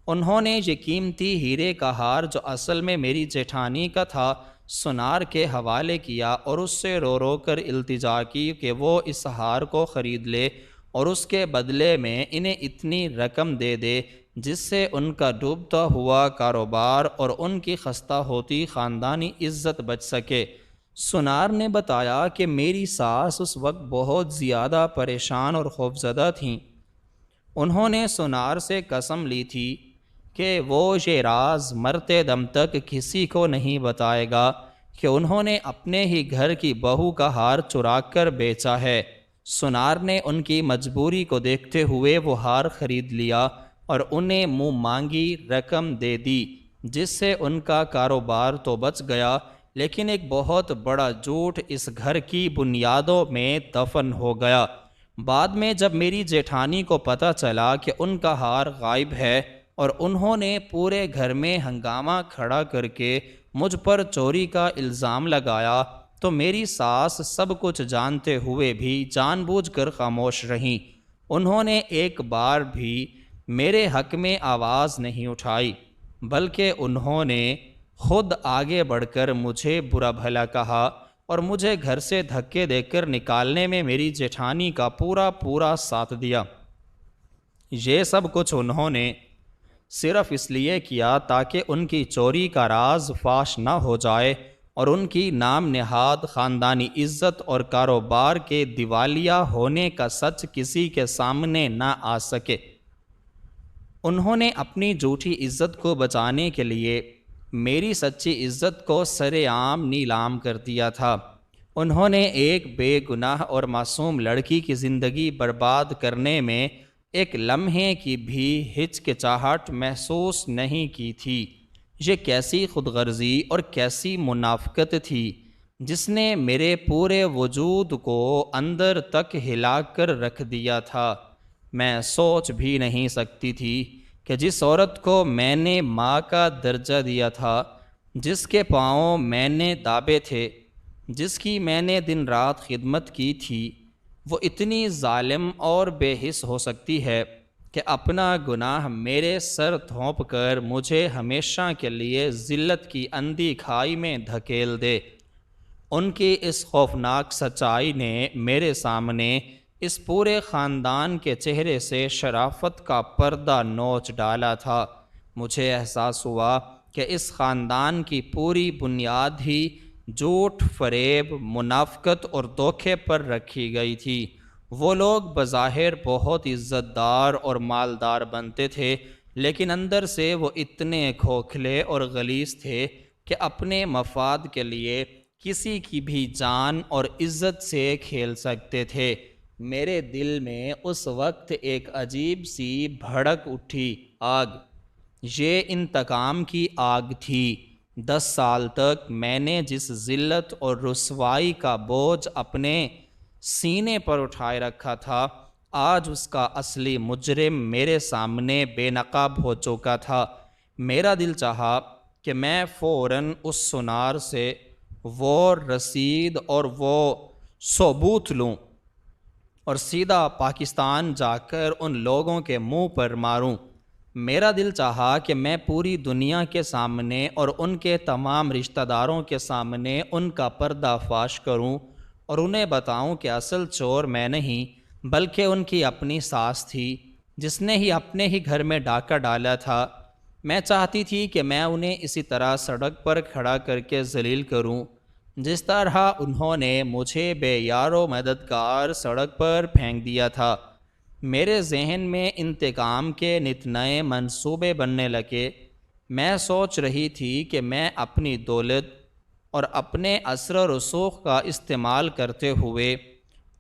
انہوں نے یہ قیمتی ہیرے کا ہار جو اصل میں میری جیٹھانی کا تھا سونار کے حوالے کیا اور اس سے رو رو کر التجا کی کہ وہ اس ہار کو خرید لے اور اس کے بدلے میں انہیں اتنی رقم دے دے جس سے ان کا ڈوبتا ہوا کاروبار اور ان کی خستہ ہوتی خاندانی عزت بچ سکے۔ سونار نے بتایا کہ میری ساس اس وقت بہت زیادہ پریشان اور خوفزدہ تھیں۔ انہوں نے سونار سے قسم لی تھی کہ وہ یہ راز مرتے دم تک کسی کو نہیں بتائے گا کہ انہوں نے اپنے ہی گھر کی بہو کا ہار چرا کر بیچا ہے۔ سونار نے ان کی مجبوری کو دیکھتے ہوئے وہ ہار خرید لیا اور انہیں منہ مانگی رقم دے دی جس سے ان کا کاروبار تو بچ گیا لیکن ایک بہت بڑا جھوٹ اس گھر کی بنیادوں میں دفن ہو گیا۔ بعد میں جب میری جیٹھانی کو پتہ چلا کہ ان کا ہار غائب ہے اور انہوں نے پورے گھر میں ہنگامہ کھڑا کر کے مجھ پر چوری کا الزام لگایا تو میری ساس سب کچھ جانتے ہوئے بھی جان بوجھ کر خاموش رہیں۔ انہوں نے ایک بار بھی میرے حق میں آواز نہیں اٹھائی بلکہ انہوں نے خود آگے بڑھ کر مجھے برا بھلا کہا اور مجھے گھر سے دھکے دے کر نکالنے میں میری جیٹھانی کا پورا ساتھ دیا۔ یہ سب کچھ انہوں نے صرف اس لیے کیا تاکہ ان کی چوری کا راز فاش نہ ہو جائے اور ان کی نام نہاد خاندانی عزت اور کاروبار کے دیوالیہ ہونے کا سچ کسی کے سامنے نہ آ سکے۔ انہوں نے اپنی جھوٹی عزت کو بچانے کے لیے میری سچی عزت کو سر عام نیلام کر دیا تھا۔ انہوں نے ایک بے گناہ اور معصوم لڑکی کی زندگی برباد کرنے میں ایک لمحے کی بھی ہچکچاہٹ محسوس نہیں کی تھی۔ یہ کیسی خود غرضی اور کیسی منافقت تھی جس نے میرے پورے وجود کو اندر تک ہلا کر رکھ دیا تھا۔ میں سوچ بھی نہیں سکتی تھی کہ جس عورت کو میں نے ماں کا درجہ دیا تھا، جس کے پاؤں میں نے دابے تھے، جس کی میں نے دن رات خدمت کی تھی، وہ اتنی ظالم اور بے حس ہو سکتی ہے کہ اپنا گناہ میرے سر تھوپ کر مجھے ہمیشہ کے لیے ذلت کی اندھی کھائی میں دھکیل دے۔ ان کی اس خوفناک سچائی نے میرے سامنے اس پورے خاندان کے چہرے سے شرافت کا پردہ نوچ ڈالا تھا۔ مجھے احساس ہوا کہ اس خاندان کی پوری بنیاد ہی جھوٹ، فریب، منافقت اور دھوکے پر رکھی گئی تھی۔ وہ لوگ بظاہر بہت عزت دار اور مالدار بنتے تھے، لیکن اندر سے وہ اتنے کھوکھلے اور غلیظ تھے کہ اپنے مفاد کے لیے کسی کی بھی جان اور عزت سے کھیل سکتے تھے۔ میرے دل میں اس وقت ایک عجیب سی بھڑک اٹھی آگ۔ یہ انتقام کی آگ تھی۔ 10 سال تک میں نے جس ذلت اور رسوائی کا بوجھ اپنے سینے پر اٹھائے رکھا تھا، آج اس کا اصلی مجرم میرے سامنے بے نقاب ہو چکا تھا۔ میرا دل چاہا کہ میں فوراً اس سنار سے وہ رسید اور وہ ثبوت لوں اور سیدھا پاکستان جا کر ان لوگوں کے منہ پر ماروں۔ میرا دل چاہا کہ میں پوری دنیا کے سامنے اور ان کے تمام رشتہ داروں کے سامنے ان کا پردہ فاش کروں اور انہیں بتاؤں کہ اصل چور میں نہیں بلکہ ان کی اپنی ساس تھی، جس نے ہی اپنے ہی گھر میں ڈاکہ ڈالا تھا۔ میں چاہتی تھی کہ میں انہیں اسی طرح سڑک پر کھڑا کر کے ذلیل کروں جس طرح انہوں نے مجھے بے یار و مددگار سڑک پر پھینک دیا تھا۔ میرے ذہن میں انتقام کے نت نئے منصوبے بننے لگے۔ میں سوچ رہی تھی کہ میں اپنی دولت اور اپنے اثر و رسوخ کا استعمال کرتے ہوئے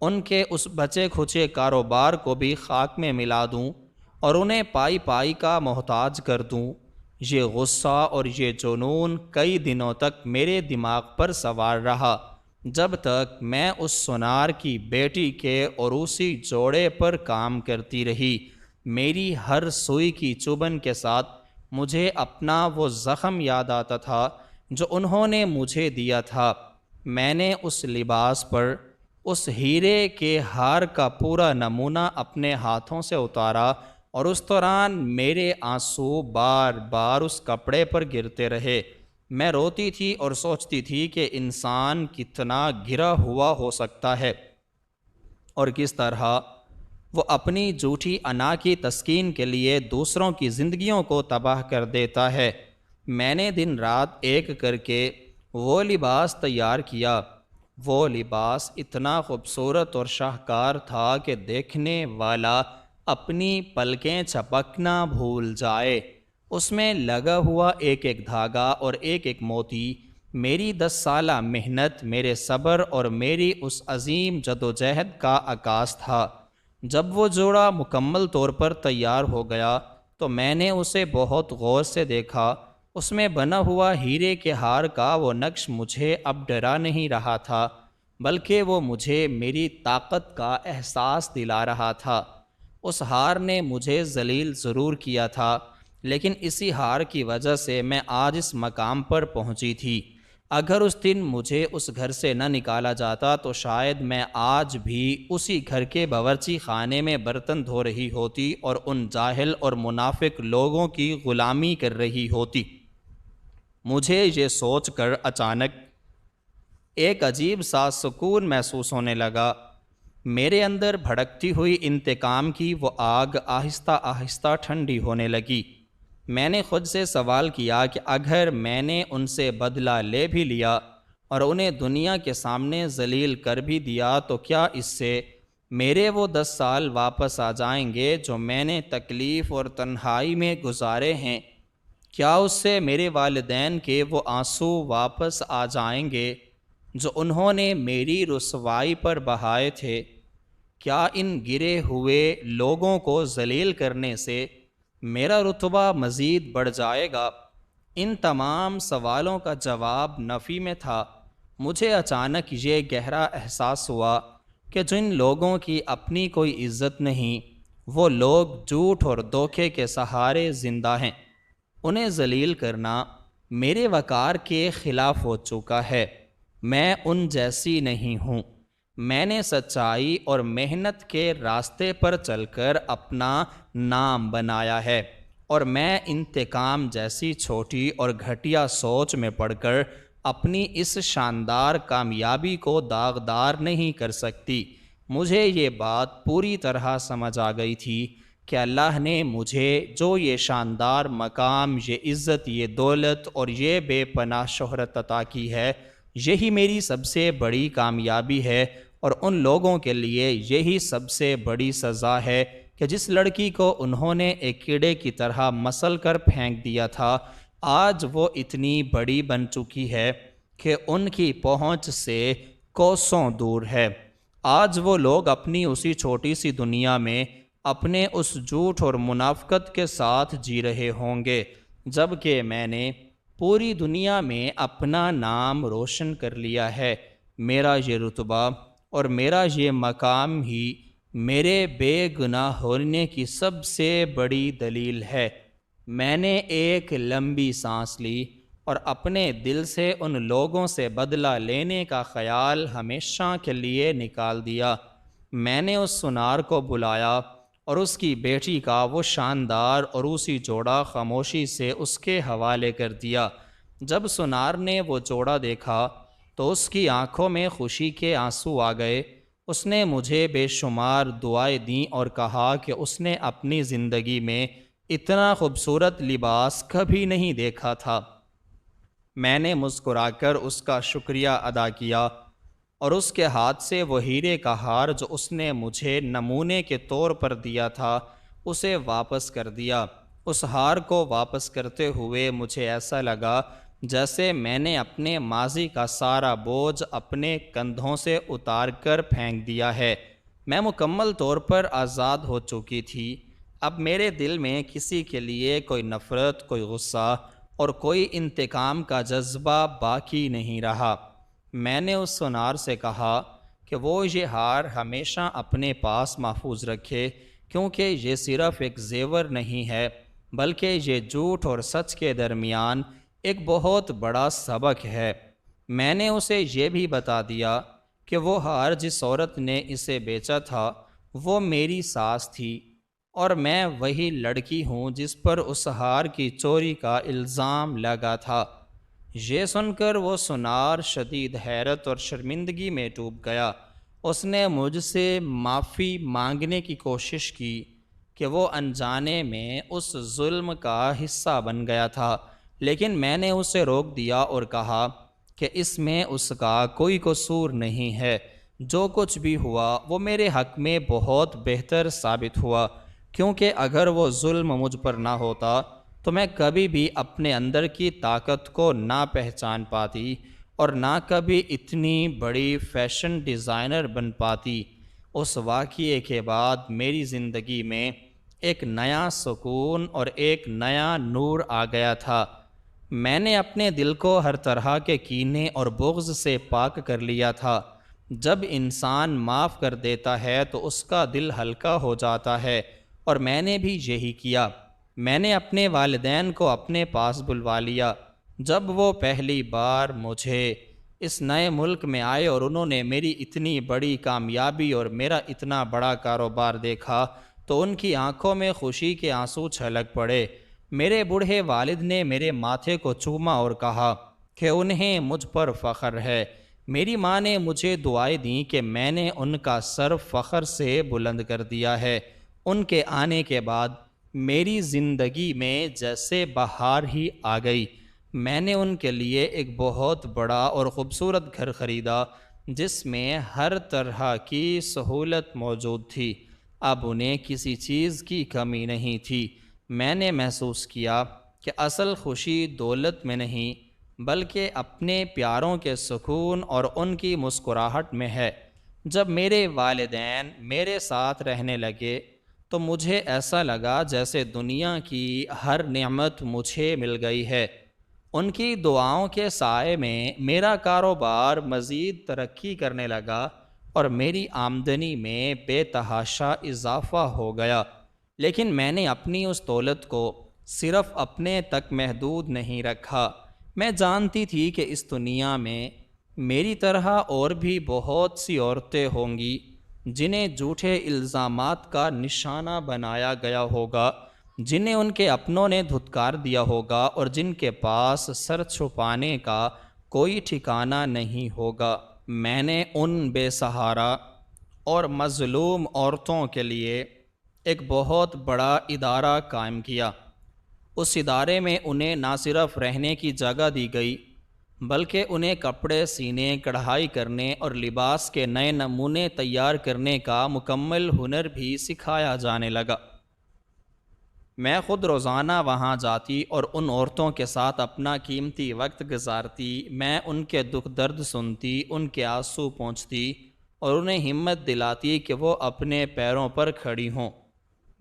ان کے اس بچے کھچے کاروبار کو بھی خاک میں ملا دوں اور انہیں پائی پائی کا محتاج کر دوں۔ یہ غصہ اور یہ جنون کئی دنوں تک میرے دماغ پر سوار رہا، جب تک میں اس سونار کی بیٹی کے عروسی جوڑے پر کام کرتی رہی۔ میری ہر سوئی کی چبھن کے ساتھ مجھے اپنا وہ زخم یاد آتا تھا جو انہوں نے مجھے دیا تھا۔ میں نے اس لباس پر اس ہیرے کے ہار کا پورا نمونہ اپنے ہاتھوں سے اتارا اور اس دوران میرے آنسو بار بار اس کپڑے پر گرتے رہے۔ میں روتی تھی اور سوچتی تھی کہ انسان کتنا گرا ہوا ہو سکتا ہے اور کس طرح وہ اپنی جھوٹی انا کی تسکین کے لیے دوسروں کی زندگیوں کو تباہ کر دیتا ہے۔ میں نے دن رات ایک کر کے وہ لباس تیار کیا۔ وہ لباس اتنا خوبصورت اور شاہکار تھا کہ دیکھنے والا اپنی پلکیں جھپکنا بھول جائے۔ اس میں لگا ہوا ایک ایک دھاگا اور ایک ایک موتی میری 10 سالہ محنت، میرے صبر اور میری اس عظیم جدوجہد کا عکاس تھا۔ جب وہ جوڑا مکمل طور پر تیار ہو گیا تو میں نے اسے بہت غور سے دیکھا۔ اس میں بنا ہوا ہیرے کے ہار کا وہ نقش مجھے اب ڈرا نہیں رہا تھا، بلکہ وہ مجھے میری طاقت کا احساس دلا رہا تھا۔ اس ہار نے مجھے ذلیل ضرور کیا تھا، لیکن اسی ہار کی وجہ سے میں آج اس مقام پر پہنچی تھی۔ اگر اس دن مجھے اس گھر سے نہ نکالا جاتا تو شاید میں آج بھی اسی گھر کے باورچی خانے میں برتن دھو رہی ہوتی اور ان جاہل اور منافق لوگوں کی غلامی کر رہی ہوتی۔ مجھے یہ سوچ کر اچانک ایک عجیب سا سکون محسوس ہونے لگا۔ میرے اندر بھڑکتی ہوئی انتقام کی وہ آگ آہستہ آہستہ ٹھنڈی ہونے لگی۔ میں نے خود سے سوال کیا کہ اگر میں نے ان سے بدلہ لے بھی لیا اور انہیں دنیا کے سامنے ذلیل کر بھی دیا تو کیا اس سے میرے وہ 10 سال واپس آ جائیں گے جو میں نے تکلیف اور تنہائی میں گزارے ہیں؟ کیا اس سے میرے والدین کے وہ آنسو واپس آ جائیں گے جو انہوں نے میری رسوائی پر بہائے تھے؟ کیا ان گرے ہوئے لوگوں کو ذلیل کرنے سے میرا رتبہ مزید بڑھ جائے گا؟ ان تمام سوالوں کا جواب نفی میں تھا۔ مجھے اچانک یہ گہرا احساس ہوا کہ جن لوگوں کی اپنی کوئی عزت نہیں، وہ لوگ جھوٹ اور دھوکے کے سہارے زندہ ہیں۔ انہیں ذلیل کرنا میرے وقار کے خلاف ہو چکا ہے۔ میں ان جیسی نہیں ہوں۔ میں نے سچائی اور محنت کے راستے پر چل کر اپنا نام بنایا ہے، اور میں انتقام جیسی چھوٹی اور گھٹیا سوچ میں پڑ کر اپنی اس شاندار کامیابی کو داغدار نہیں کر سکتی۔ مجھے یہ بات پوری طرح سمجھ آ گئی تھی کہ اللہ نے مجھے جو یہ شاندار مقام، یہ عزت، یہ دولت اور یہ بے پناہ شہرت عطا کی ہے، یہی میری سب سے بڑی کامیابی ہے، اور ان لوگوں کے لیے یہی سب سے بڑی سزا ہے کہ جس لڑکی کو انہوں نے ایک کیڑے کی طرح مسل کر پھینک دیا تھا، آج وہ اتنی بڑی بن چکی ہے کہ ان کی پہنچ سے کوسوں دور ہے۔ آج وہ لوگ اپنی اسی چھوٹی سی دنیا میں اپنے اس جھوٹ اور منافقت کے ساتھ جی رہے ہوں گے، جبکہ میں نے پوری دنیا میں اپنا نام روشن کر لیا ہے۔ میرا یہ رتبہ اور میرا یہ مقام ہی میرے بے گناہ ہونے کی سب سے بڑی دلیل ہے۔ میں نے ایک لمبی سانس لی اور اپنے دل سے ان لوگوں سے بدلہ لینے کا خیال ہمیشہ کے لیے نکال دیا۔ میں نے اس سنار کو بلایا اور اس کی بیٹی کا وہ شاندار عروسی جوڑا خاموشی سے اس کے حوالے کر دیا۔ جب سنار نے وہ جوڑا دیکھا تو اس کی آنکھوں میں خوشی کے آنسو آ گئے۔ اس نے مجھے بے شمار دعائیں دیں اور کہا کہ اس نے اپنی زندگی میں اتنا خوبصورت لباس کبھی نہیں دیکھا تھا۔ میں نے مسکرا کر اس کا شکریہ ادا کیا اور اس کے ہاتھ سے وہ ہیرے کا ہار جو اس نے مجھے نمونے کے طور پر دیا تھا اسے واپس کر دیا۔ اس ہار کو واپس کرتے ہوئے مجھے ایسا لگا جیسے میں نے اپنے ماضی کا سارا بوجھ اپنے کندھوں سے اتار کر پھینک دیا ہے۔ میں مکمل طور پر آزاد ہو چکی تھی۔ اب میرے دل میں کسی کے لیے کوئی نفرت، کوئی غصہ اور کوئی انتقام کا جذبہ باقی نہیں رہا۔ میں نے اس سونار سے کہا کہ وہ یہ ہار ہمیشہ اپنے پاس محفوظ رکھے، کیونکہ یہ صرف ایک زیور نہیں ہے بلکہ یہ جھوٹ اور سچ کے درمیان ایک بہت بڑا سبق ہے۔ میں نے اسے یہ بھی بتا دیا کہ وہ ہار جس عورت نے اسے بیچا تھا وہ میری ساس تھی، اور میں وہی لڑکی ہوں جس پر اس ہار کی چوری کا الزام لگا تھا۔ یہ سن کر وہ سنار شدید حیرت اور شرمندگی میں ڈوب گیا۔ اس نے مجھ سے معافی مانگنے کی کوشش کی کہ وہ انجانے میں اس ظلم کا حصہ بن گیا تھا، لیکن میں نے اسے روک دیا اور کہا کہ اس میں اس کا کوئی قصور نہیں ہے۔ جو کچھ بھی ہوا وہ میرے حق میں بہت بہتر ثابت ہوا، کیونکہ اگر وہ ظلم مجھ پر نہ ہوتا تو میں کبھی بھی اپنے اندر کی طاقت کو نہ پہچان پاتی اور نہ کبھی اتنی بڑی فیشن ڈیزائنر بن پاتی۔ اس واقعے کے بعد میری زندگی میں ایک نیا سکون اور ایک نیا نور آ گیا تھا۔ میں نے اپنے دل کو ہر طرح کے کینے اور بغض سے پاک کر لیا تھا۔ جب انسان معاف کر دیتا ہے تو اس کا دل ہلکا ہو جاتا ہے، اور میں نے بھی یہی کیا۔ میں نے اپنے والدین کو اپنے پاس بلوا لیا۔ جب وہ پہلی بار مجھے اس نئے ملک میں آئے اور انہوں نے میری اتنی بڑی کامیابی اور میرا اتنا بڑا کاروبار دیکھا تو ان کی آنکھوں میں خوشی کے آنسو چھلک پڑے۔ میرے بوڑھے والد نے میرے ماتھے کو چوما اور کہا کہ انہیں مجھ پر فخر ہے۔ میری ماں نے مجھے دعائیں دیں کہ میں نے ان کا سر فخر سے بلند کر دیا ہے۔ ان کے آنے کے بعد میری زندگی میں جیسے بہار ہی آ گئی۔ میں نے ان کے لیے ایک بہت بڑا اور خوبصورت گھر خریدا جس میں ہر طرح کی سہولت موجود تھی۔ اب انہیں کسی چیز کی کمی نہیں تھی۔ میں نے محسوس کیا کہ اصل خوشی دولت میں نہیں بلکہ اپنے پیاروں کے سکون اور ان کی مسکراہٹ میں ہے۔ جب میرے والدین میرے ساتھ رہنے لگے تو مجھے ایسا لگا جیسے دنیا کی ہر نعمت مجھے مل گئی ہے۔ ان کی دعاؤں کے سائے میں میرا کاروبار مزید ترقی کرنے لگا اور میری آمدنی میں بے تحاشا اضافہ ہو گیا، لیکن میں نے اپنی اس دولت کو صرف اپنے تک محدود نہیں رکھا۔ میں جانتی تھی کہ اس دنیا میں میری طرح اور بھی بہت سی عورتیں ہوں گی جنہیں جھوٹے الزامات کا نشانہ بنایا گیا ہوگا، جنہیں ان کے اپنوں نے دھتکار دیا ہوگا اور جن کے پاس سر چھپانے کا کوئی ٹھکانہ نہیں ہوگا۔ میں نے ان بے سہارا اور مظلوم عورتوں کے لیے ایک بہت بڑا ادارہ قائم کیا۔ اس ادارے میں انہیں نہ صرف رہنے کی جگہ دی گئی بلکہ انہیں کپڑے سینے، کڑھائی کرنے اور لباس کے نئے نمونے تیار کرنے کا مکمل ہنر بھی سکھایا جانے لگا۔ میں خود روزانہ وہاں جاتی اور ان عورتوں کے ساتھ اپنا قیمتی وقت گزارتی۔ میں ان کے دکھ درد سنتی، ان کے آنسو پونچھتی اور انہیں ہمت دلاتی کہ وہ اپنے پیروں پر کھڑی ہوں۔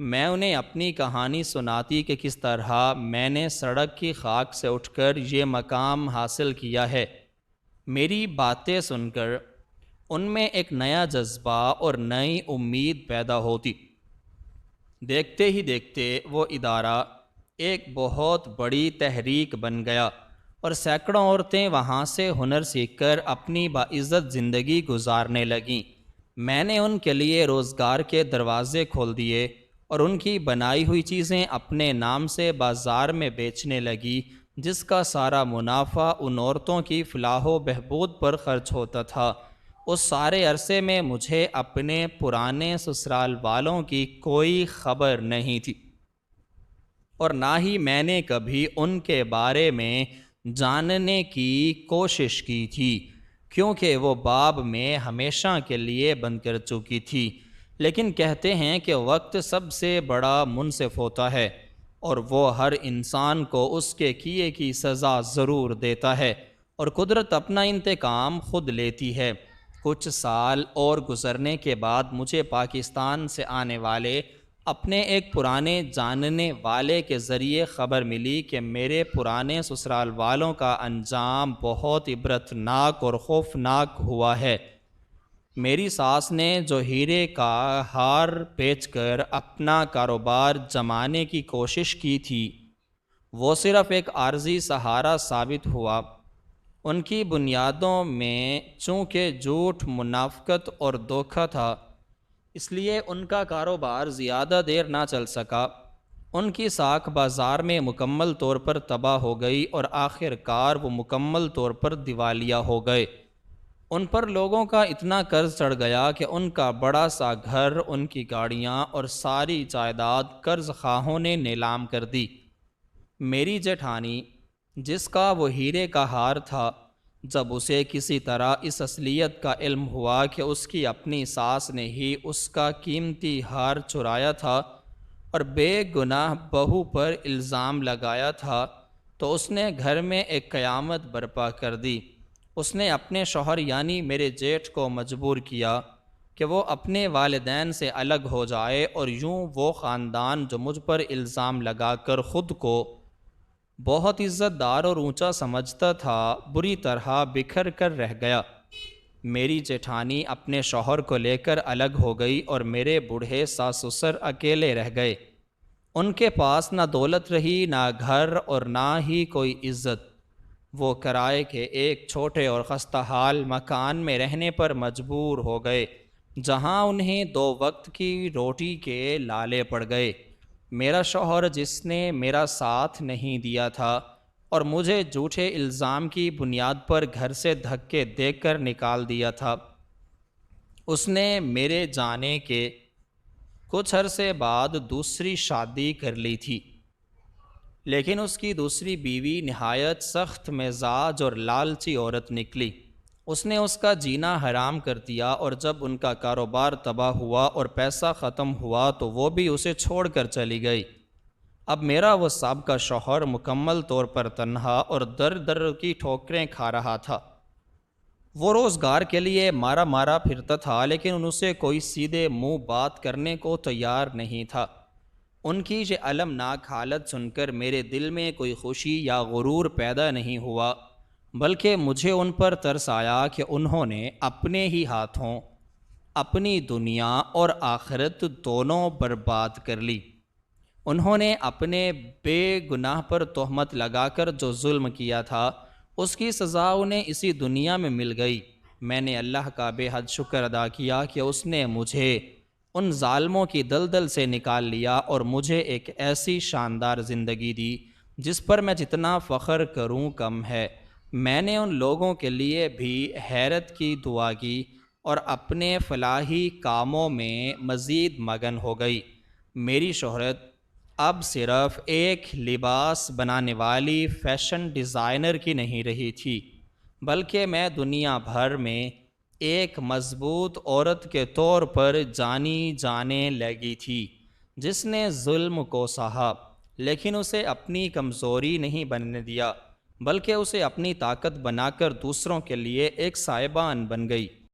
میں انہیں اپنی کہانی سناتی کہ کس طرح میں نے سڑک کی خاک سے اٹھ کر یہ مقام حاصل کیا ہے۔ میری باتیں سن کر ان میں ایک نیا جذبہ اور نئی امید پیدا ہوتی۔ دیکھتے ہی دیکھتے وہ ادارہ ایک بہت بڑی تحریک بن گیا اور سینکڑوں عورتیں وہاں سے ہنر سیکھ کر اپنی باعزت زندگی گزارنے لگیں۔ میں نے ان کے لیے روزگار کے دروازے کھول دیے اور ان کی بنائی ہوئی چیزیں اپنے نام سے بازار میں بیچنے لگی، جس کا سارا منافع ان عورتوں کی فلاح و بہبود پر خرچ ہوتا تھا۔ اس سارے عرصے میں مجھے اپنے پرانے سسرال والوں کی کوئی خبر نہیں تھی اور نہ ہی میں نے کبھی ان کے بارے میں جاننے کی کوشش کی تھی، کیونکہ وہ باب میں ہمیشہ کے لیے بند کر چکی تھی۔ لیکن کہتے ہیں کہ وقت سب سے بڑا منصف ہوتا ہے اور وہ ہر انسان کو اس کے کیے کی سزا ضرور دیتا ہے اور قدرت اپنا انتقام خود لیتی ہے۔ کچھ سال اور گزرنے کے بعد مجھے پاکستان سے آنے والے اپنے ایک پرانے جاننے والے کے ذریعے خبر ملی کہ میرے پرانے سسرال والوں کا انجام بہت عبرتناک اور خوفناک ہوا ہے۔ میری ساس نے جو ہیرے کا ہار بیچ کر اپنا کاروبار جمانے کی کوشش کی تھی وہ صرف ایک عارضی سہارا ثابت ہوا۔ ان کی بنیادوں میں چونکہ جھوٹ، منافقت اور دھوکہ تھا، اس لیے ان کا کاروبار زیادہ دیر نہ چل سکا۔ ان کی ساکھ بازار میں مکمل طور پر تباہ ہو گئی اور آخر کار وہ مکمل طور پر دیوالیہ ہو گئے۔ ان پر لوگوں کا اتنا قرض چڑھ گیا کہ ان کا بڑا سا گھر، ان کی گاڑیاں اور ساری جائیداد قرض خواہوں نے نیلام کر دی۔ میری جیٹھانی، جس کا وہ ہیرے کا ہار تھا، جب اسے کسی طرح اس اصلیت کا علم ہوا کہ اس کی اپنی ساس نے ہی اس کا قیمتی ہار چرایا تھا اور بے گناہ بہو پر الزام لگایا تھا، تو اس نے گھر میں ایک قیامت برپا کر دی۔ اس نے اپنے شوہر یعنی میرے جیٹھ کو مجبور کیا کہ وہ اپنے والدین سے الگ ہو جائے، اور یوں وہ خاندان جو مجھ پر الزام لگا کر خود کو بہت عزت دار اور اونچا سمجھتا تھا، بری طرح بکھر کر رہ گیا۔ میری جیٹھانی اپنے شوہر کو لے کر الگ ہو گئی اور میرے بوڑھے ساس سسر اکیلے رہ گئے۔ ان کے پاس نہ دولت رہی، نہ گھر اور نہ ہی کوئی عزت۔ وہ کرائے کے ایک چھوٹے اور خستہ حال مکان میں رہنے پر مجبور ہو گئے، جہاں انہیں 2 وقت کی روٹی کے لالے پڑ گئے۔ میرا شوہر، جس نے میرا ساتھ نہیں دیا تھا اور مجھے جھوٹے الزام کی بنیاد پر گھر سے دھکے دے کر نکال دیا تھا، اس نے میرے جانے کے کچھ عرصے بعد دوسری شادی کر لی تھی، لیکن اس کی دوسری بیوی نہایت سخت مزاج اور لالچی عورت نکلی۔ اس نے اس کا جینا حرام کر دیا، اور جب ان کا کاروبار تباہ ہوا اور پیسہ ختم ہوا تو وہ بھی اسے چھوڑ کر چلی گئی۔ اب میرا وہ سابقہ شوہر مکمل طور پر تنہا اور در در کی ٹھوکریں کھا رہا تھا۔ وہ روزگار کے لیے مارا مارا پھرتا تھا، لیکن ان سے کوئی سیدھے منہ بات کرنے کو تیار نہیں تھا۔ ان کی یہ المناک حالت سن کر میرے دل میں کوئی خوشی یا غرور پیدا نہیں ہوا، بلکہ مجھے ان پر ترس آیا کہ انہوں نے اپنے ہی ہاتھوں اپنی دنیا اور آخرت دونوں برباد کر لی۔ انہوں نے اپنے بے گناہ پر تہمت لگا کر جو ظلم کیا تھا، اس کی سزا انہیں اسی دنیا میں مل گئی۔ میں نے اللہ کا بے حد شکر ادا کیا کہ اس نے مجھے ان ظالموں کی دلدل سے نکال لیا اور مجھے ایک ایسی شاندار زندگی دی جس پر میں جتنا فخر کروں کم ہے۔ میں نے ان لوگوں کے لیے بھی حیرت کی دعا کی اور اپنے فلاحی کاموں میں مزید مگن ہو گئی۔ میری شہرت اب صرف ایک لباس بنانے والی فیشن ڈیزائنر کی نہیں رہی تھی، بلکہ میں دنیا بھر میں ایک مضبوط عورت کے طور پر جانی جانے لگی تھی، جس نے ظلم کو سہا لیکن اسے اپنی کمزوری نہیں بننے دیا، بلکہ اسے اپنی طاقت بنا کر دوسروں کے لیے ایک سائبان بن گئی۔